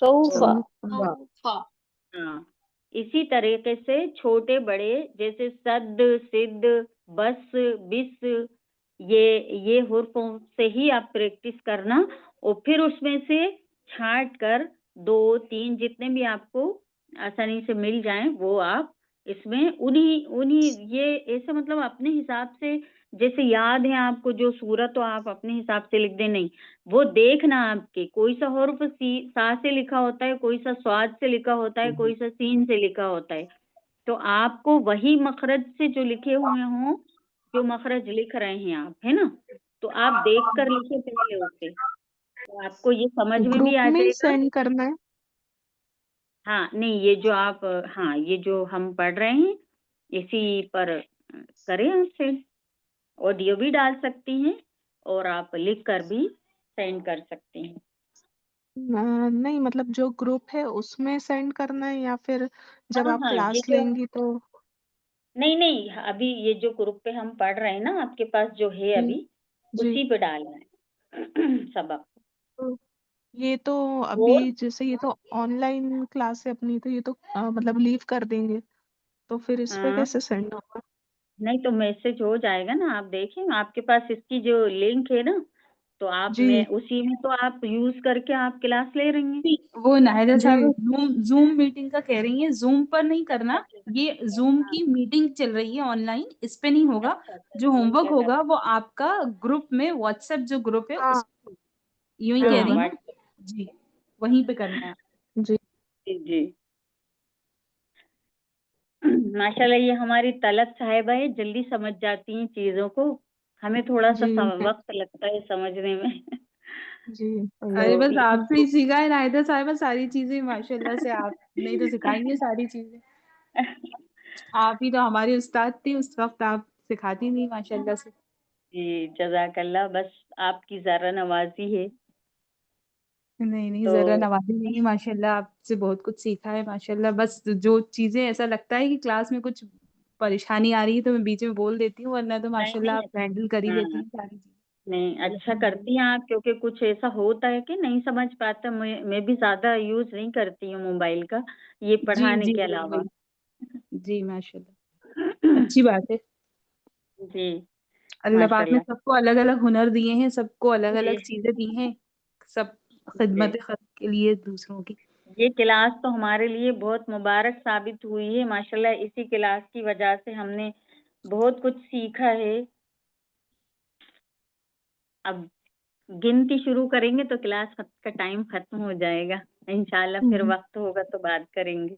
सौफा। हाँ, इसी तरीके से छोटे बड़े जैसे सद, सिद्ध, बस, बिस, ये हुर्फों से ही आप प्रैक्टिस करना और फिर उसमें से छांट कर 2-3 जितने भी आपको आसानी से मिल जाएं वो आप इसमें उन्हीं उन्हीं ये ऐसे मतलब अपने हिसाब से जैसे याद है आपको जो सूरत तो आप अपने हिसाब से लिख दें, नहीं, वो देखना आपके कोई सा हुर्फ सा से लिखा होता है, कोई सा स्वाद से लिखा होता है, कोई सा सीन से लिखा होता है, तो आपको वही मखरज से जो लिखे हुए हों, जो मखरज लिख रहे हैं आप, है ना, तो आप देख कर लिखे पहले उसे, तो आपको ये समझ में भी ग्रुप आ में ही जाएगा। सेंड करना है। हाँ नहीं, ये जो आप हाँ ये जो हम पढ़ रहे हैं इसी पर करें आप सेंड, ऑडियो भी डाल सकती हैं और आप लिख कर भी सेंड कर सकती हैं। नहीं मतलब जो ग्रुप है उसमें सेंड करना है या फिर जब हाँ आप हाँ, ये क्लास जो लेंगी तो। नहीं अभी ये जो ग्रुप पे हम पढ़ रहे हैं ना, आपके पास जो है जी अभी जी। उसी पे डालना है सबक। तो ये तो और अभी जैसे ये तो ऑनलाइन क्लास है अपनी, तो ये तो मतलब लीव कर देंगे, तो फिर इस पे हाँ, कैसे सेंड होगा? नहीं तो मैसेज हो जाएगा ना, आप देखें आपके पास इसकी जो लिंक है ना, तो आप जी में उसी में तो आप यूज करके आप क्लास ले रही हैं। वो नाहिदा जी साहब जूम मीटिंग का कह रही हैं, जूम पर नहीं करना, ये जूम की मीटिंग चल रही है ऑनलाइन, इस पे नहीं होगा। अच्छा जो होमवर्क अच्छा होगा वो आपका ग्रुप में, व्हाट्सएप जो ग्रुप है हाँ उस, यूं ही पे कह हाँ रही होगा हूँ ना। जी, वहीं पे करना है। जी जी माशाल्लाह, ये हमारी तलत साहिबा है, जल्दी समझ जाती हैं चीजों को, हमें थोड़ा सा जी वक्त लगता है समझने में जी अरे तो बस आपसे ही सीखा है नाहिदा साहिबा सारी चीजें, माशाल्लाह से आप नहीं तो सिखाएंगे सारी चीजें, आप ही तो हमारी उस्ताद थी उस वक्त, आप सिखाती नहीं माशाल्लाह से। जी जज़ाकल्लाह, बस आपकी ज़रा नवाज़ी है। नहीं तो जरा नवाजी नहीं, माशाल्लाह आपसे बहुत कुछ सीखा है माशाल्लाह। बस जो चीजें ऐसा लगता है कि क्लास में कुछ परेशानी आ रही है तो मैं बीच में बोल देती हूँ, वरना तो नहीं माशाल्लाह नहीं आप हैंडल कर ही लेती हाँ, हैं सारी चीजें। नहीं अच्छा करती अल्हम्दुलिल्लाह। हैं आप, क्योंकि कुछ ऐसा होता है कि नहीं समझ पाता, मैं भी ज़्यादा यूज़ नहीं करती हूँ मोबाइल का, ये जी पढ़ाने जी के वही अलावा। वही जी माशाल्लाह, अच्छी बात है। जी अल्लाह पाक ने माशाल्लाह। सबको अलग अलग हुनर दिए हैं, सबको अलग अलग जी चीजें दी हैं, सब जी, खिदमत खल्क के लिए दूसरों की। ये क्लास तो हमारे लिए बहुत मुबारक साबित हुई है माशाल्लाह, इसी क्लास की वजह से हमने बहुत कुछ सीखा है। अब गिनती शुरू करेंगे तो क्लास का टाइम खत्म हो जाएगा, इंशाल्लाह फिर हम्म, वक्त होगा तो बात करेंगे।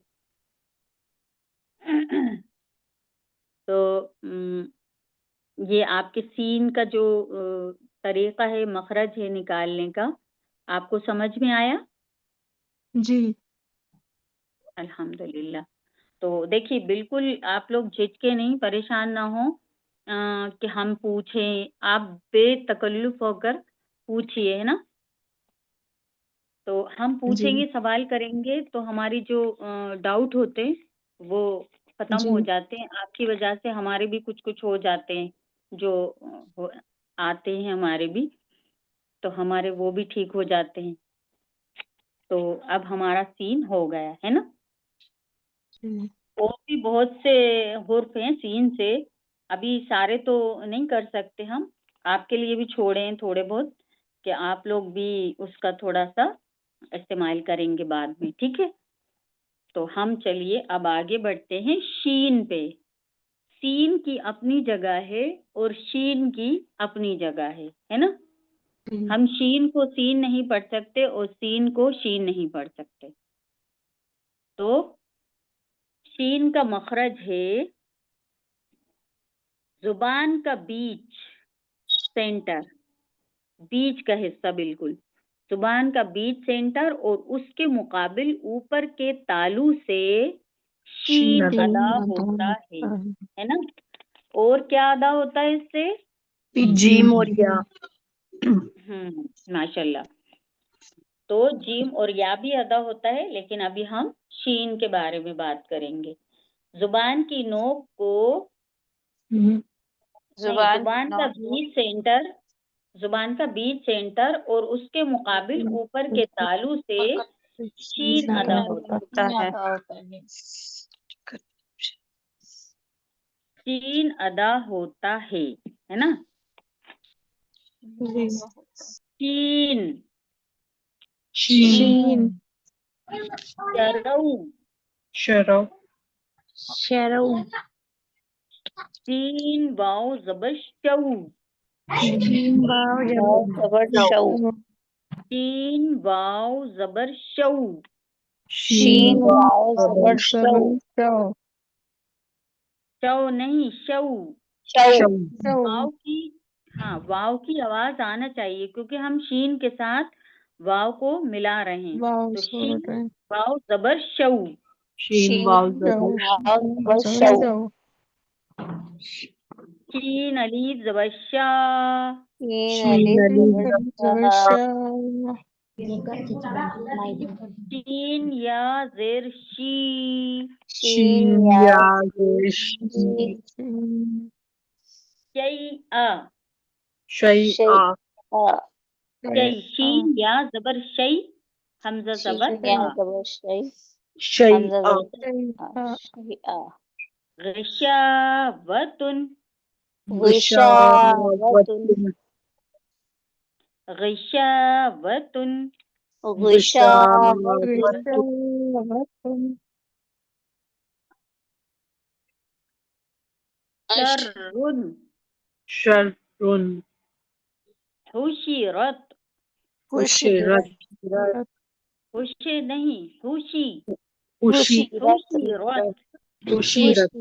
तो ये आपके सीन का जो तरीका है, मखरज है निकालने का, आपको समझ में आया? जी। अल्हम्दुलिल्लाह। तो देखिए, बिल्कुल आप लोग झिझके नहीं, परेशान ना हो कि हम पूछें, आप बेतकल्लुफ़ होकर पूछिए, है ना? तो हम जी। पूछेंगे, सवाल करेंगे, तो हमारी जो डाउट होते हैं, वो खत्म हो जी। जाते हैं। आपकी वजह से हमारे भी कुछ-कुछ हो जाते हैं, जो हो आते हैं हमारे भी, तो हमारे वो भी ठीक हो जाते हैं। तो अब हमारा सीन हो गया, है ना? जी। और भी बहुत से हुर्फ हैं सीन से, अभी सारे तो नहीं कर सकते हम, आपके लिए भी छोड़े हैं थोड़े बहुत, कि आप लोग भी उसका थोड़ा-सा इस्तेमाल करेंगे बाद में, ठीक है? तो हम चलिए अब आगे बढ़ते हैं शीन पे। सीन की अपनी जगह है और शीन की अपनी जगह है ना? जी। हम शीन को सीन नहीं पढ़ सकते और सीन को शीन नहीं पढ़ सकते। तो शीन का मखरज है जुबान का बीच, सेंटर, बीच का हिस्सा बिल्कुल, जुबान का बीच सेंटर और उसके मुकाबिल ऊपर के तालु से शीन शीन अदा अदा होता होता है। है ना? और क्या अदा होता है इससे? जीम और या। माशाल्लाह। तो जीम और या भी अदा होता है, लेकिन अभी हम शीन के बारे में बात करेंगे। जुबान की नोक को नहीं, जुबान का बीच सेंटर, जुबान का बीच सेंटर और उसके मुकाबिल ऊपर के तालु से शीन अदा होता है। शीन अदा होता है ना? जी। शीन, शीन। शरऊ, शरव शीन वाव ज़बर शऊ, शीन शीन वाव ज़बर शऊ, ज़बर शौ। शऊ नहीं, शऊ। शव वाव की, हाँ, वाव की आवाज आना चाहिए, क्योंकि हम शीन के साथ वाव को मिला रहे हैं। वाव तो छोड़ शीन रहे हैं। वाव ज़बर शऊ, शीन वाव ज़बर ज़बर शौ। शीन अलीफ ज़बर शा, शीन अली ज़बर शौ। शीन या ज़ेर शी, शीन या ज़ेश शई आ, शई आ शई, शीन या ज़बर शई, हमज़ा ज़बर आ, शई आ ग़िशावतुन, ग़िशावतुन ग़िशावतुन, ग़िशावतुन शर्रुन, शर्रुन हुशिरत, हुशिरत हुशे नहीं, हुशी, हुशी हुशिरत, हुशीरत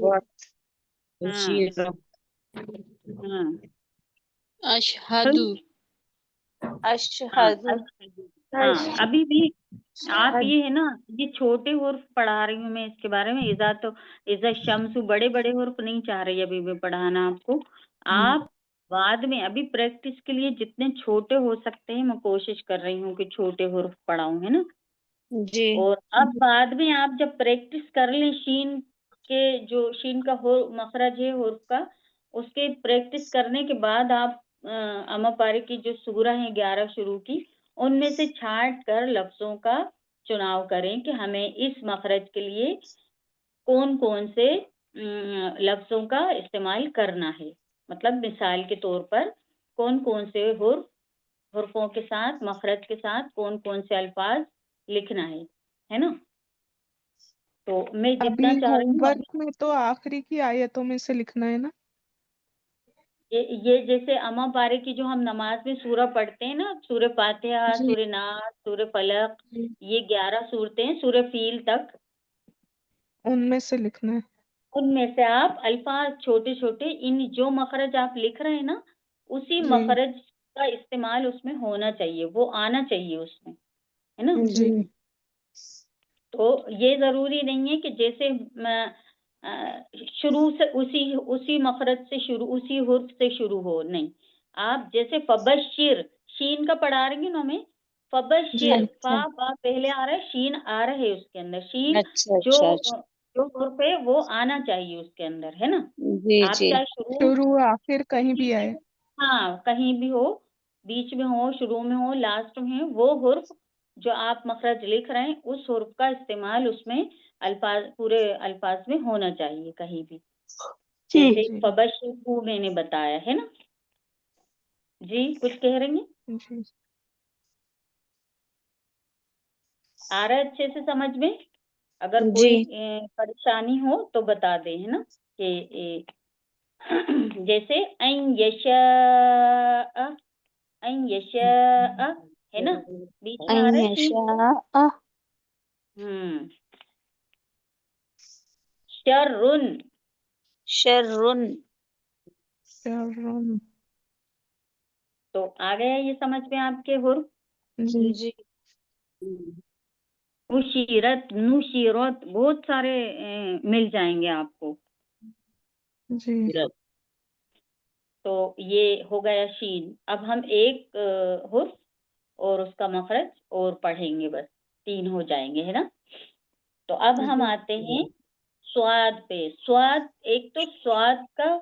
हाँ हाँ, अशहदु हाँ, हाँ, अभी भी आप ये है ना, ये छोटे हुर्फ पढ़ा रही हूँ मैं इसके बारे में। इज़ा शम्सु बड़े बड़े हुर्फ नहीं चाह रही अभी मैं पढ़ाना आपको। आप बाद में अभी प्रैक्टिस के लिए जितने छोटे हो सकते हैं मैं कोशिश कर रही हूँ कि छोटे हुर्फ पढ़ाऊँ, है ना? जी। और अब बाद में आप जब प्रैक्टिस कर लें शीन के, जो शीन का हो मखरज है हुर्फ का, उसके प्रैक्टिस करने के बाद आप अमा पारी की जो सूरह है 11 शुरू की, उनमें से छांट कर लफ्जों का चुनाव करें कि हमें इस मखरज के लिए कौन-कौन से लफ्जों का इस्तेमाल करना है। मतलब मिसाल के तौर पर कौन-कौन से हुर्फों के साथ, मखरज के साथ कौन-कौन से अल्फाज लिखना है ना? तो मैं अभी जितना चाह रही हूँ अभी होमवर्क में तो आखिरी की आयतों में से लिखना है ना? ये जैसे अमा पारे की जो हम नमाज में सूरह पढ़ते हैं ना, सूरह फातिहा, जी। सूरह नास, सूरह फलक, जी। ये 11 सूरतें हैं, सूरह फील तक, उनमें से लिखना है। उनमें से आप अल्फाज छोटे-छोटे इन जो मखरज आप लिख रहे हैं ना, उसी जी। मखरज का इस्तेमाल उसमें होना चाहिए, वो आना चाहिए उसमें, है ना। जी तो ये जरूरी नहीं है कि जैसे शुरू से उसी मखरज से शुरू, उसी हुर्फ से शुरू हो, नहीं। आप जैसे फबशिर, शीन का पढ़ा रही हूँ ना मैं, फबशिर, फा बा पहले आ रहा है, शीन आ रहा है उसके अंदर, शीन अच्छा जो अच्छा जो हुर्फ है वो आना चाहिए उसके अंदर, है ना। जी आप जी चाहे शुरू, शुरू आखिर कहीं भी आए। हाँ कहीं भी हो, बीच में हो, शुरू में हो, लास्ट में हो, वो हुर्फ जो आप मखरज लिख रहे हैं उस हुर्फ का इस्तेमाल उसमें अल्फाज, पूरे अल्फाज में होना चाहिए कहीं भी। जैसे जी फबशिरहू मैंने बताया है ना। जी कुछ कह रही हैं, जी आ रहा है अच्छे से समझ में? अगर कोई जी परेशानी हो तो बता दें, है ना। कि जैसे ऐन यशा, ऐन यशा, है ना, बीच में आ रहा है शीन। अयशा हम्म, शर्रुन, शर्रुन शर्रुन। तो आ गया ये समझ में आपके हुर्फ। जी जी नुशीरत, नुशीरत, बहुत सारे मिल जाएंगे आपको। जी तो ये हो गया शीन। अब हम एक हुर्फ और उसका मखरज और पढ़ेंगे, बस 3 हो जाएंगे, है ना। तो अब हम आते हैं स्वाद पे। स्वाद, एक तो स्वाद का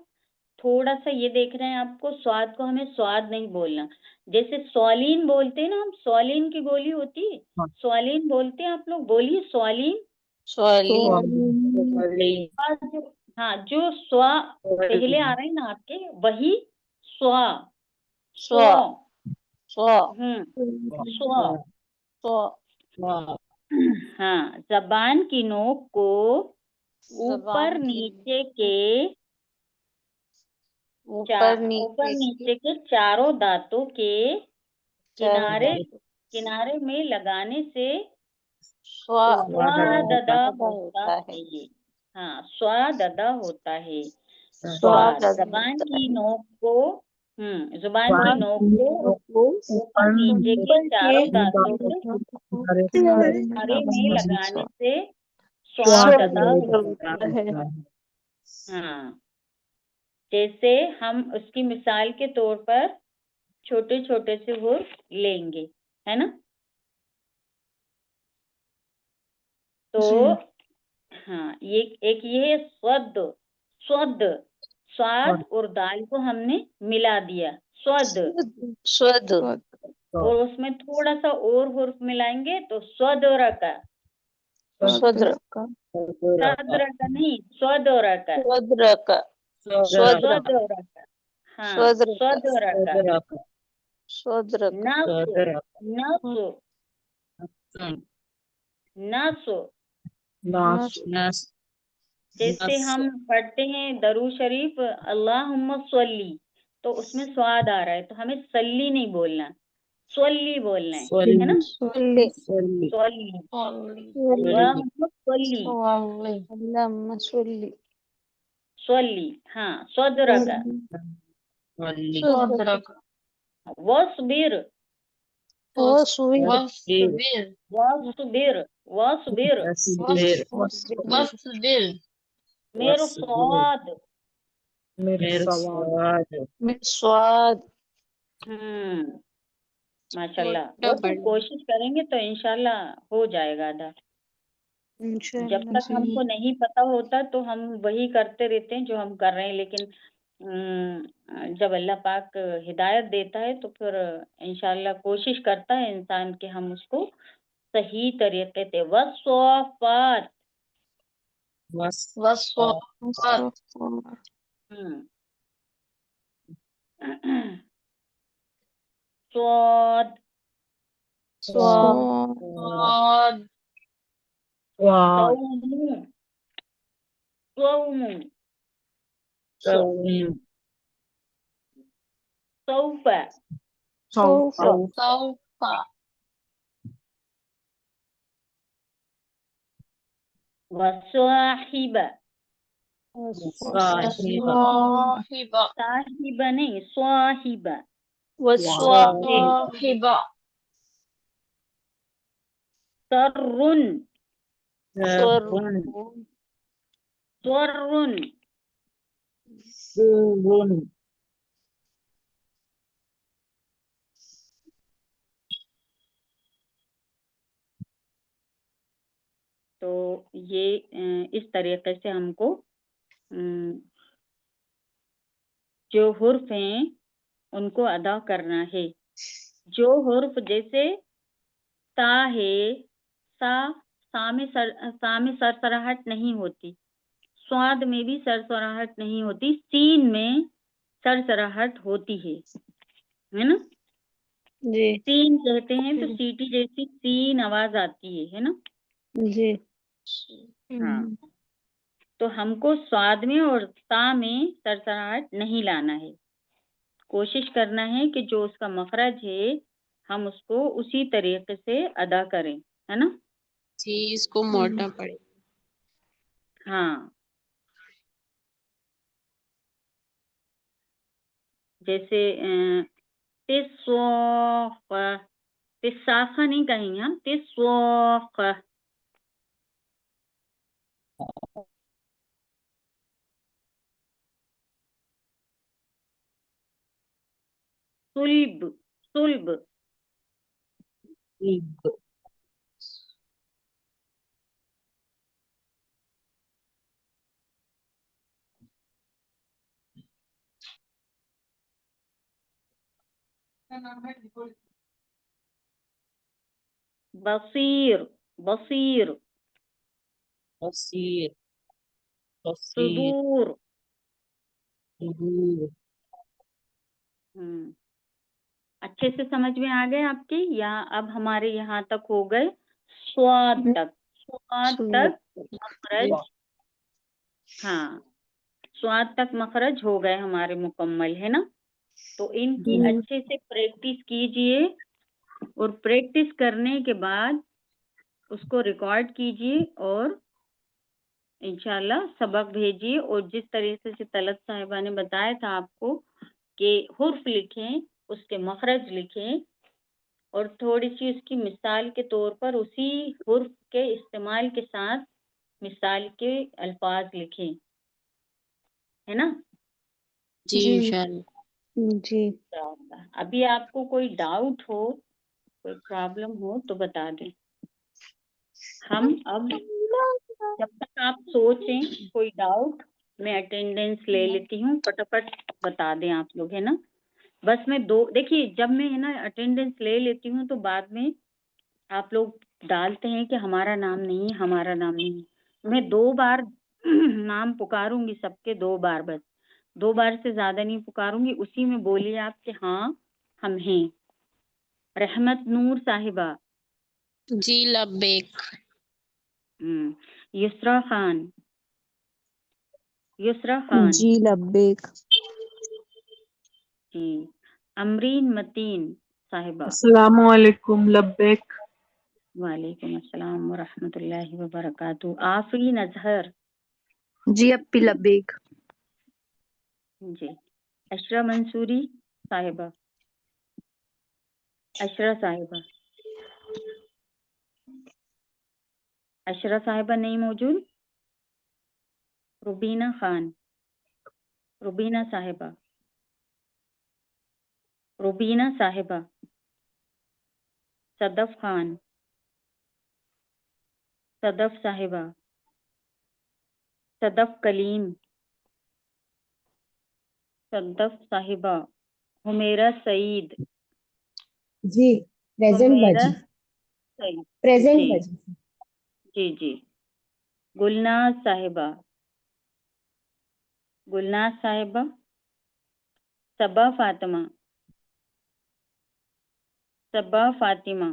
थोड़ा सा ये देख रहे हैं आपको, स्वाद को हमें स्वाद नहीं बोलना। जैसे स्वालीन बोलते हैं ना हम, स्वालीन की गोली होती है, स्वालीन बोलते हैं आप लोग, बोलिए स्वालीन। स्वालीन हाँ, जो स्वा पहले आ रहे हैं ना आपके, वही स्वा, स्व स्व स्वा। स्व हाँ, जबान की नोक को ऊपर जबान की नीचे के ऊपर ऊपर नीचे नीचे के चारों दांतों के चारों किनारे किनारे में लगाने से स्वाददा स्वाददा होता होता है। है ये। हाँ, स्वाददा होता है। स्वाद, स्वाददा जबान होता की है। नोक को, जुबान की नोक को ऊपर नीचे के ऊपर चारों के दांतों के किनारे में किनारे में लगाने से स्वाद स्वाददा होता होता है। है। हाँ, जैसे हम उसकी मिसाल के तौर पर छोटे छोटे से हुर्फ लेंगे, है ना। तो हाँ, ये एक ये है स्वद, स्वद, स्वाद और दाल को हमने मिला दिया, स्वद। स्वद और उसमें थोड़ा सा और हुर्फ मिलाएंगे तो स्वदोरा का, स्वद्र सदरा का नहीं, स्वदोरा का, स्वद्र का स्वद्र स्वदोरा का। हाँ, स्वद्र का स्वदोरा का। स्वद्र का नसो, नसो, नसो। नस जैसे हम पढ़ते हैं दरूद शरीफ, अल्लाहुम्मा सल्ली, तो उसमें स्वाद आ रहा है, तो हमें सल्ली नहीं बोलना, स्वल्ली बोलना है ना। स्वल्ली स्वल्ली, अल्लाहुम्मा सल्ली, अल्लाहुम्मा स्वल्ली स्वल्ली। हाँ, स्वदरा का। स्वद्र का वस्बिर, वस्वीर वस्बिर, वस्बिर, मेरो स्वाद। स्वाद माशाल्लाह, वो तो कोशिश करेंगे तो इंशाल्लाह हो जाएगा आधा। जब तक हमको नहीं पता होता तो हम वही करते रहते हैं जो हम कर रहे हैं, लेकिन जब अल्लाह पाक हिदायत देता है तो फिर इंशाल्लाह कोशिश करता है इंसान कि हम उसको सही तरीके से, वस्वाफात, हम्म, स्वाद, स्वाद सौमु, सौमु, सौफा, सौफा वस्वाहिबा, साहिबा साहिबा नहीं, स्वाहिबा, वस्वाहिबा सर्रुन सर्रुन सर्रुन सुरुन तो ये इस तरीके से हमको जो हुर्फ हैं उनको अदा करना है। जो हुर्फ जैसे सा है, सा में सरसराहट नहीं होती, स्वाद में भी सरसराहट नहीं होती, सीन में सरसराहट होती है ना। जी सीन कहते हैं तो सीटी जैसी सीन आवाज आती है ना। जी हाँ, तो हमको स्वाद में और ता में सरसराहट नहीं लाना है। कोशिश करना है कि जो उसका मखरज है हम उसको उसी तरीके से अदा करें, है ना। जी इसको मोड़ना पड़ेगा। हाँ, जैसे तिस्सौख, तिस्साखा नहीं कहेंगे हम, तिस्सौख। सुल्ब, सुल्ब, इब बसीर, बसीर, बसीर बसीर सुदूर। सुदूर अच्छे से समझ में आ गए आपके, या अब हमारे यहाँ तक हो गए स्वाद तक। स्वाद तक मखरज, हाँ, स्वाद तक मखरज हो गए हमारे मुकम्मल, है ना। तो इनकी अच्छे से प्रैक्टिस कीजिए और प्रैक्टिस करने के बाद उसको रिकॉर्ड कीजिए और इंशाल्लाह सबक भेजिए। और जिस तरीके से तलत साहिबा ने बताया था आपको कि हुर्फ लिखें, उसके मखरज लिखें और थोड़ी सी उसकी मिसाल के तौर पर उसी हुर्फ के इस्तेमाल के साथ मिसाल के अल्फाज लिखें, है ना। जी इंशाल्लाह। जी अभी आपको कोई डाउट हो, कोई प्रॉब्लम हो तो बता दें। हम अब जब तक आप सोचें कोई डाउट, मैं अटेंडेंस ले लेती हूँ, फटाफट बता दें आप लोग, है ना। बस मैं देखिए जब मैं है ना अटेंडेंस ले लेती हूँ तो बाद में आप लोग डालते हैं कि हमारा नाम नहीं है, हमारा नाम नहीं है। मैं 2 बार नाम पुकारूंगी सबके, 2 बार बस, 2 बार से ज्यादा नहीं पुकारूंगी। उसी में बोलिए आप कि हाँ हम हैं। रहमत नूर साहिबा, जी लब्बैक। युसरा खान, युसरा खान जी लब्बैक। जी। अमरीन मतीन साहिबा, अस्सलामु अलैकुम लब्बैक। वालेकुम अस्सलाम व रहमतुल्लाहि व बरकातहू। आफरीन अजहर जी अप्पी लब्बैक। जी। अशरा मंसूरी साहिबा, अशरा साहिबा, अशरा साहिबा नहीं मौजूद। रुबीना खान, रुबीना साहिबा, रुबीना साहिबा, सदफ खान, सदफ साहिबा, सदफ कलीम, सदफ साहिबा, हुमेरा सईद, जी प्रेजेंट हुमेरा बाजी। सईद प्रेजेंट जी बाजी। जी जी। गुलनाज साहिबा, गुलनाज साहिबा, सबा फातिमा, सबा फातिमा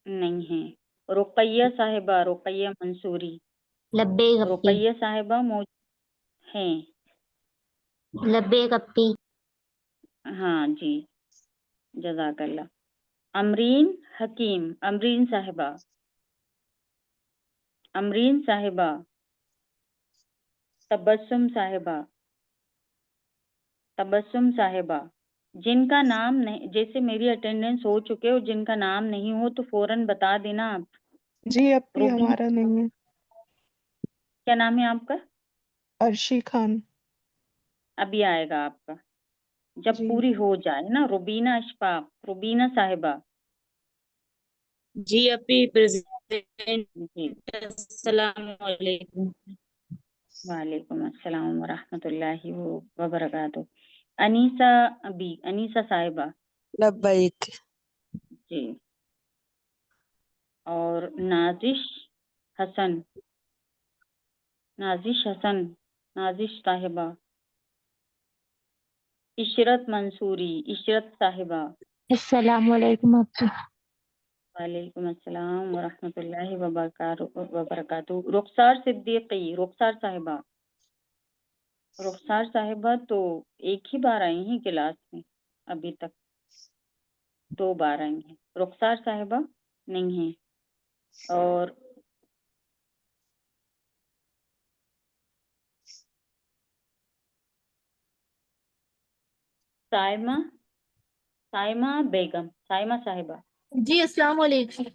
नहीं है। रुकैया साहिबा, रुकैया मंसूरी, लब्बैक अप्पी। रुकैया साहिबा मौजूद हैं। लब्बैक अप्पी। हाँ जी, जज़ाकल्लाह। अमरीन हकीम, अमरीन साहिबा, अमरीन साहिबा, तबस्सुम साहिबा, तबस्सुम साहिबा, जिनका नाम नहीं, जैसे मेरी अटेंडेंस हो चुके और जिनका नाम नहीं हो तो फौरन बता देना आप। जी अपी रूबी, हमारा नहीं है। क्या नाम है आपका? अर्शी खान। अभी आएगा आपका, जब जी पूरी हो जाए ना। रुबीना अशफाक, रुबीना साहिबा। जी अपी प्रेजेंट। जी, अस्सलाम वालेकुम। वालेकुम अस्सलाम व रहमतुल्लाहि व बरकातुहू। अनीसा अबी, अनीसा साहिबा। लब्बैक। जी, और नाजिश हसन, नाजिश हसन, नाजिश साहिबा। इशरत मंसूरी, इशरत साहिबा। अस्सलाम वालेकुम अपी। वालेकुम अस्सलाम व रहमतुल्लाहि व बरकातुहू। रुखसार सिद्दीकी, रुखसार साहिबा। रुखसार साहिबा तो एक ही बार आई हैं क्लास में, अभी तक 2 बार आई हैं। रुखसार साहिबा नहीं है। और साइमा, साइमा बेगम, साइमा साहिबा। जी अस्सलाम वालेकुम।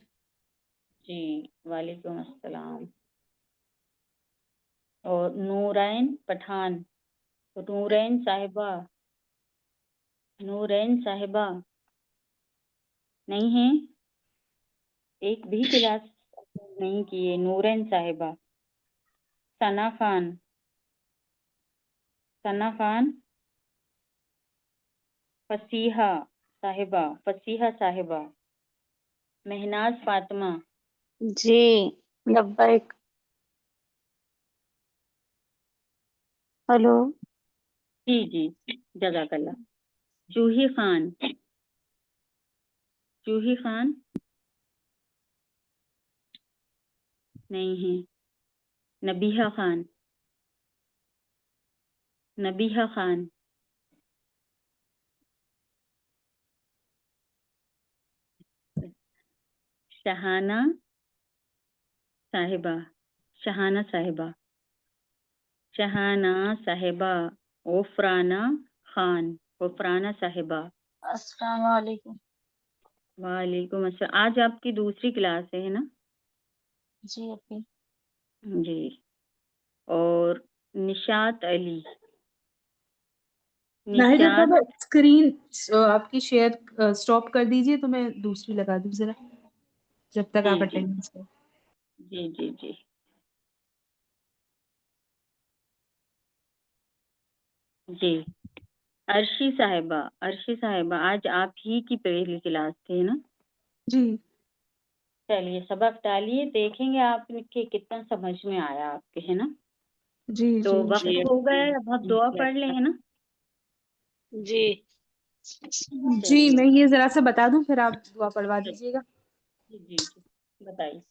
जी, वालेकुम अस्सलाम। और नूरैन पठान, नूरैन साहिबा, नूरैन साहिबा नहीं है, एक भी क्लास नहीं की है। नूरैन साहिबा। सना खान, सना खान। फसीहा साहिबा, फसीहा साहिबा। महनाज फातिमा। जी लब्बैक। हेलो। जी जी, जज़ाकल्लाह। जूही खान, जूही खान नहीं है। नबीहा खान, नबीहा खान। शहाना साहिबा, शहाना साहिबा, शहाना साहिबा। ओफराना खान, ओफराना साहिबा। अस्सलाम वालेकुम। वालेकुम अस्सलाम। आज आपकी दूसरी क्लास है ना? जी अपी। जी। और निशात अली, नाहिदा निशात। साहब स्क्रीन आपकी शेयर स्टॉप कर दीजिए तो मैं दूसरी लगा दूं जरा, जब तक आप जी जी अटेंडेंस करें। जी जी जी जी। अर्शी साहिबा, अर्शी साहिबा आज आप ही की पहली क्लास थी ना? जी चलिए सबक डालिए, देखेंगे आपके कितना समझ में आया आपके, है ना? जी तो जी वक्त जी हो गया है, अब आप दुआ पढ़ लें, है ना? जी जी चलिए। मैं ये जरा सा बता दूं फिर आप दुआ पढ़वा दीजिएगा। जी जी जी, बताइए।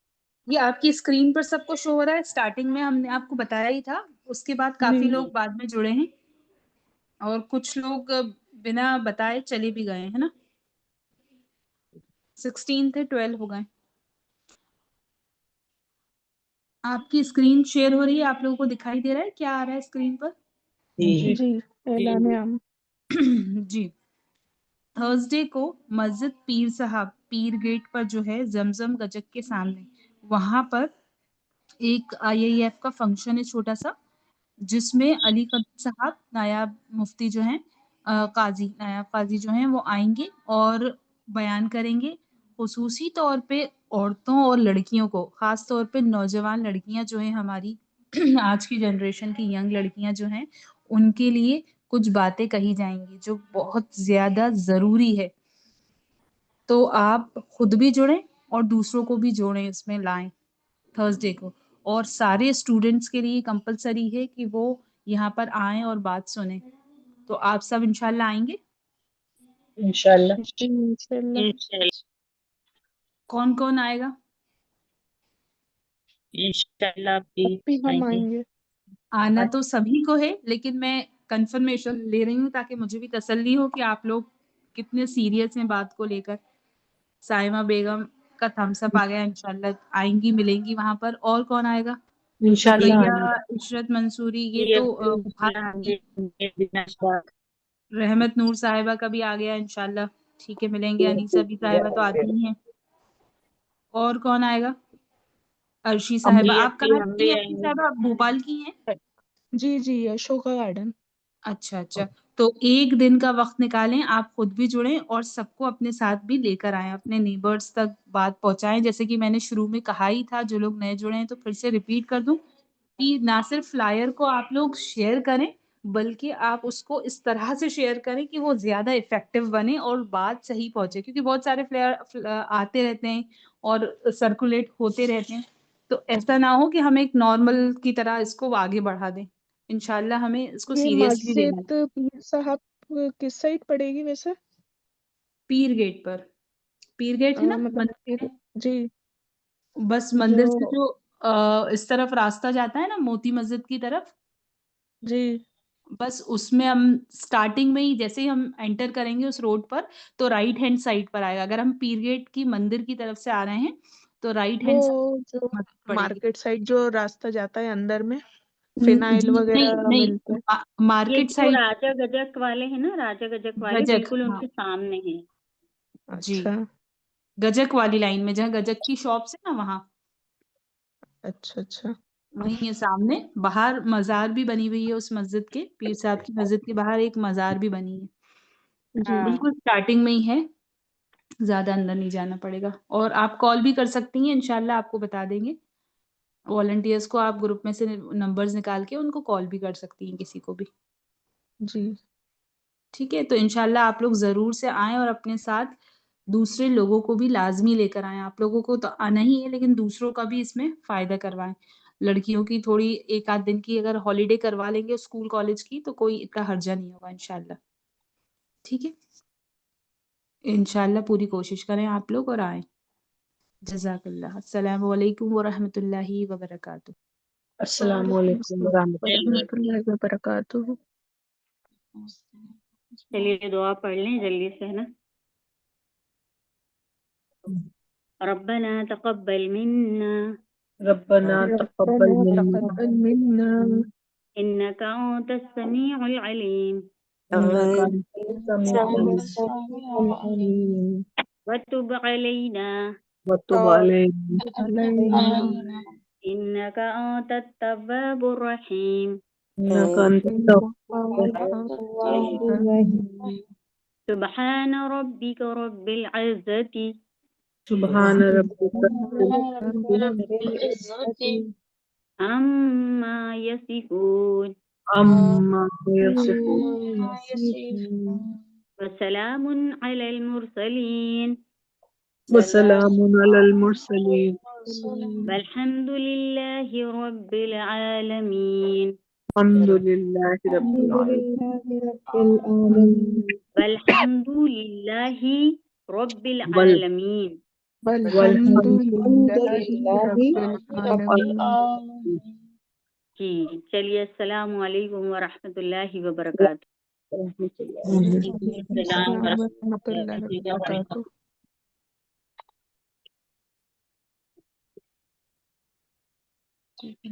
ये आपकी स्क्रीन पर सबको शो हो रहा है। स्टार्टिंग में हमने आपको बताया ही था, उसके बाद काफी जी लोग बाद में जुड़े हैं और कुछ लोग बिना बताए चले भी गए, है ना? 16 थे, 12 हो गए। आपकी स्क्रीन शेयर हो रही है, आप लोगों को दिखाई दे रहा है क्या आ रहा है स्क्रीन पर? जी जी ऐलान आम। जी। थर्सडे को मस्जिद पीर साहब, पीर गेट पर जो है जमजम गजक के सामने, वहां पर एक आईआईएफ का फंक्शन है छोटा सा, जिसमें अली कदर साहब नायाब मुफ्ती जो हैं, काजी नायाब काजी जो हैं वो आएंगे और बयान करेंगे। खुसूसी तौर पे औरतों और लड़कियों को, खास तौर पे नौजवान लड़कियां जो हैं हमारी आज की जनरेशन की यंग लड़कियां जो हैं, उनके लिए कुछ बातें कही जाएंगी जो बहुत ज्यादा जरूरी है। तो आप खुद भी जुड़ें और दूसरों को भी जोड़ें, इसमें लाएं थर्सडे को। और सारे स्टूडेंट्स के लिए कंपलसरी है कि वो यहाँ पर आएं और बात सुने। तो आप सब इंशाल्लाह आएंगे। इंशाल्लाह। जी इंशाल्लाह। इंशाल्लाह। कौन कौन आएगा? इंशाल्लाह भी अपी हम आएंगे। आएंगे। आना तो सभी को है, लेकिन मैं कंफर्मेशन ले रही हूँ ताकि मुझे भी तसल्ली हो कि आप लोग कितने सीरियस हैं बात को लेकर। साइमा बेगम का थम्स अप आ गया, इंशाल्लाह आएंगी, मिलेंगी वहां पर। और कौन आएगा? इंशाल्लाह रुकैया, आएंगे। इशरत मंसूरी, ये ये तो इंशाल्लाह हम भी बिना शक। रहमत नूर साहिबा का भी आ गया इंशाल्लाह। ठीक है, मिलेंगे। अनीसा भी साहिबा तो आती ही हैं। और कौन आएगा? अर्शी साहिबा। जी आप अभी कहाँ हम की भी हैं अर्शी आएंगे। साहिबा? आप भोपाल की हैं? जी जी अशोका गार्डन। अच्छा अच्छा। तो एक दिन का वक्त निकालें, आप खुद भी जुड़ें और सबको अपने साथ भी लेकर आएं, अपने नेबर्स तक बात पहुंचाएं। जैसे कि मैंने शुरू में कहा ही था, जो लोग नए जुड़े हैं तो फिर से रिपीट कर दूं कि ना सिर्फ फ्लायर को आप लोग शेयर करें, बल्कि आप उसको इस तरह से शेयर करें कि वो ज्यादा इफेक्टिव बने और बात सही पहुंचे, क्योंकि बहुत सारे फ्लायर आते रहते हैं और सर्कुलेट होते रहते हैं। तो ऐसा ना हो कि हम एक नॉर्मल की तरह इसको आगे बढ़ा दें। इंशाल्लाह हमें इसको ये सीरियसली मस्जिद लेना है। पीर साहब किस साइड पड़ेगी वैसे? पीर गेट पर। पीर गेट है ना मतलब जी बस जो मंदिर से जो इस तरफ रास्ता जाता है ना मोती मस्जिद की तरफ, जी बस उसमें हम स्टार्टिंग में ही जैसे ही हम एंटर करेंगे उस रोड पर, तो राइट हैंड साइड पर आएगा। अगर हम पीर गेट की मंदिर की तरफ से आ रहे हैं तो राइट वो हैंड साइड जो मस्जिद पड़ेगी। मार्केट साइड जो रास्ता जाता है अंदर में फिनाइल जी नहीं वगैरह नहीं, मिलते हैं। ये मार्केट जो साइड। राजा गजक वाले हैं ना, राजा गजक वाले गजक, बिल्कुल हाँ उनके सामने है। जी, अच्छा गजक वाली लाइन में जहाँ गजक की शॉप है ना, वहाँ अच्छा अच्छा वहीं है सामने। बाहर मजार भी बनी हुई है उस मस्जिद के, पीर साहब की मस्जिद के बाहर एक मजार भी बनी है। जी बिल्कुल स्टार्टिंग में ही है, ज्यादा अंदर नहीं जाना पड़ेगा। और आप कॉल भी कर सकती हैं, इंशाल्लाह आपको बता देंगे। वॉलंटियर्स को आप ग्रुप में से नंबर्स निकाल के उनको कॉल भी कर सकती हैं, किसी को भी। जी ठीक है, तो इंशाल्लाह आप लोग जरूर से आएं और अपने साथ दूसरे लोगों को भी लाजमी लेकर आएं। आप लोगों को तो आना ही है, लेकिन दूसरों का भी इसमें फायदा करवाएं। लड़कियों की थोड़ी एक आध दिन की अगर हॉलीडे करवा लेंगे स्कूल कॉलेज की, तो कोई इतना हर्जा नहीं होगा इंशाल्लाह। ठीक है, इंशाल्लाह पूरी कोशिश करें आप लोग और आएं। जज़ाकल्लाह। अस्सलामु अलैकुम व रहमतुल्लाहि व बरकातुहू। अस्सलाम वालेकुम व रहमतुल्लाह। रहमतुल्लाहि व बरकातुहू। चलिए दुआ पढ़ लें जल्दी से, है ना। रब्बना तक़ब्बल मिन्ना रब्बना तक़ब्बल रब्बना मिन्ना तक़ब्बल मिन्ना इन्नका अंतस समीउल अलीम इन्नका अंतस समीउल अलीम व तुब अलैना व तुब अलैना अलैना इन्नका अंतत तव्वाबुर रहीम इन्नका अंतत इन्नका तव्वाबुर रहीम। सुब्हान रब्बिक रब्बिल इज़्ज़ति सुब्हान रब्बिका रब्बिल इज्जति अम्मा यसिफून अम्मा यसिफून व सलामुन अलल मुरसलीन वसलामुन अलल मुरसलीन वल्हम्दुलिल्लाहि रब्बिल आलमीन अल्हम्दुलिल्लाहि रब्बिल आलमीन वल्हम्दुलिल्लाहि रब्बिल वल आलमीन। वल्हम्दुलिल्लाहि रब्बिल आलमीन। जी चलिए, अस्सलामु अलैकुम व रहमतुल्लाहि व बरकातुहू। अस्सलाम वरहमतुल्लाहि वबरकातुहू। ठीक है।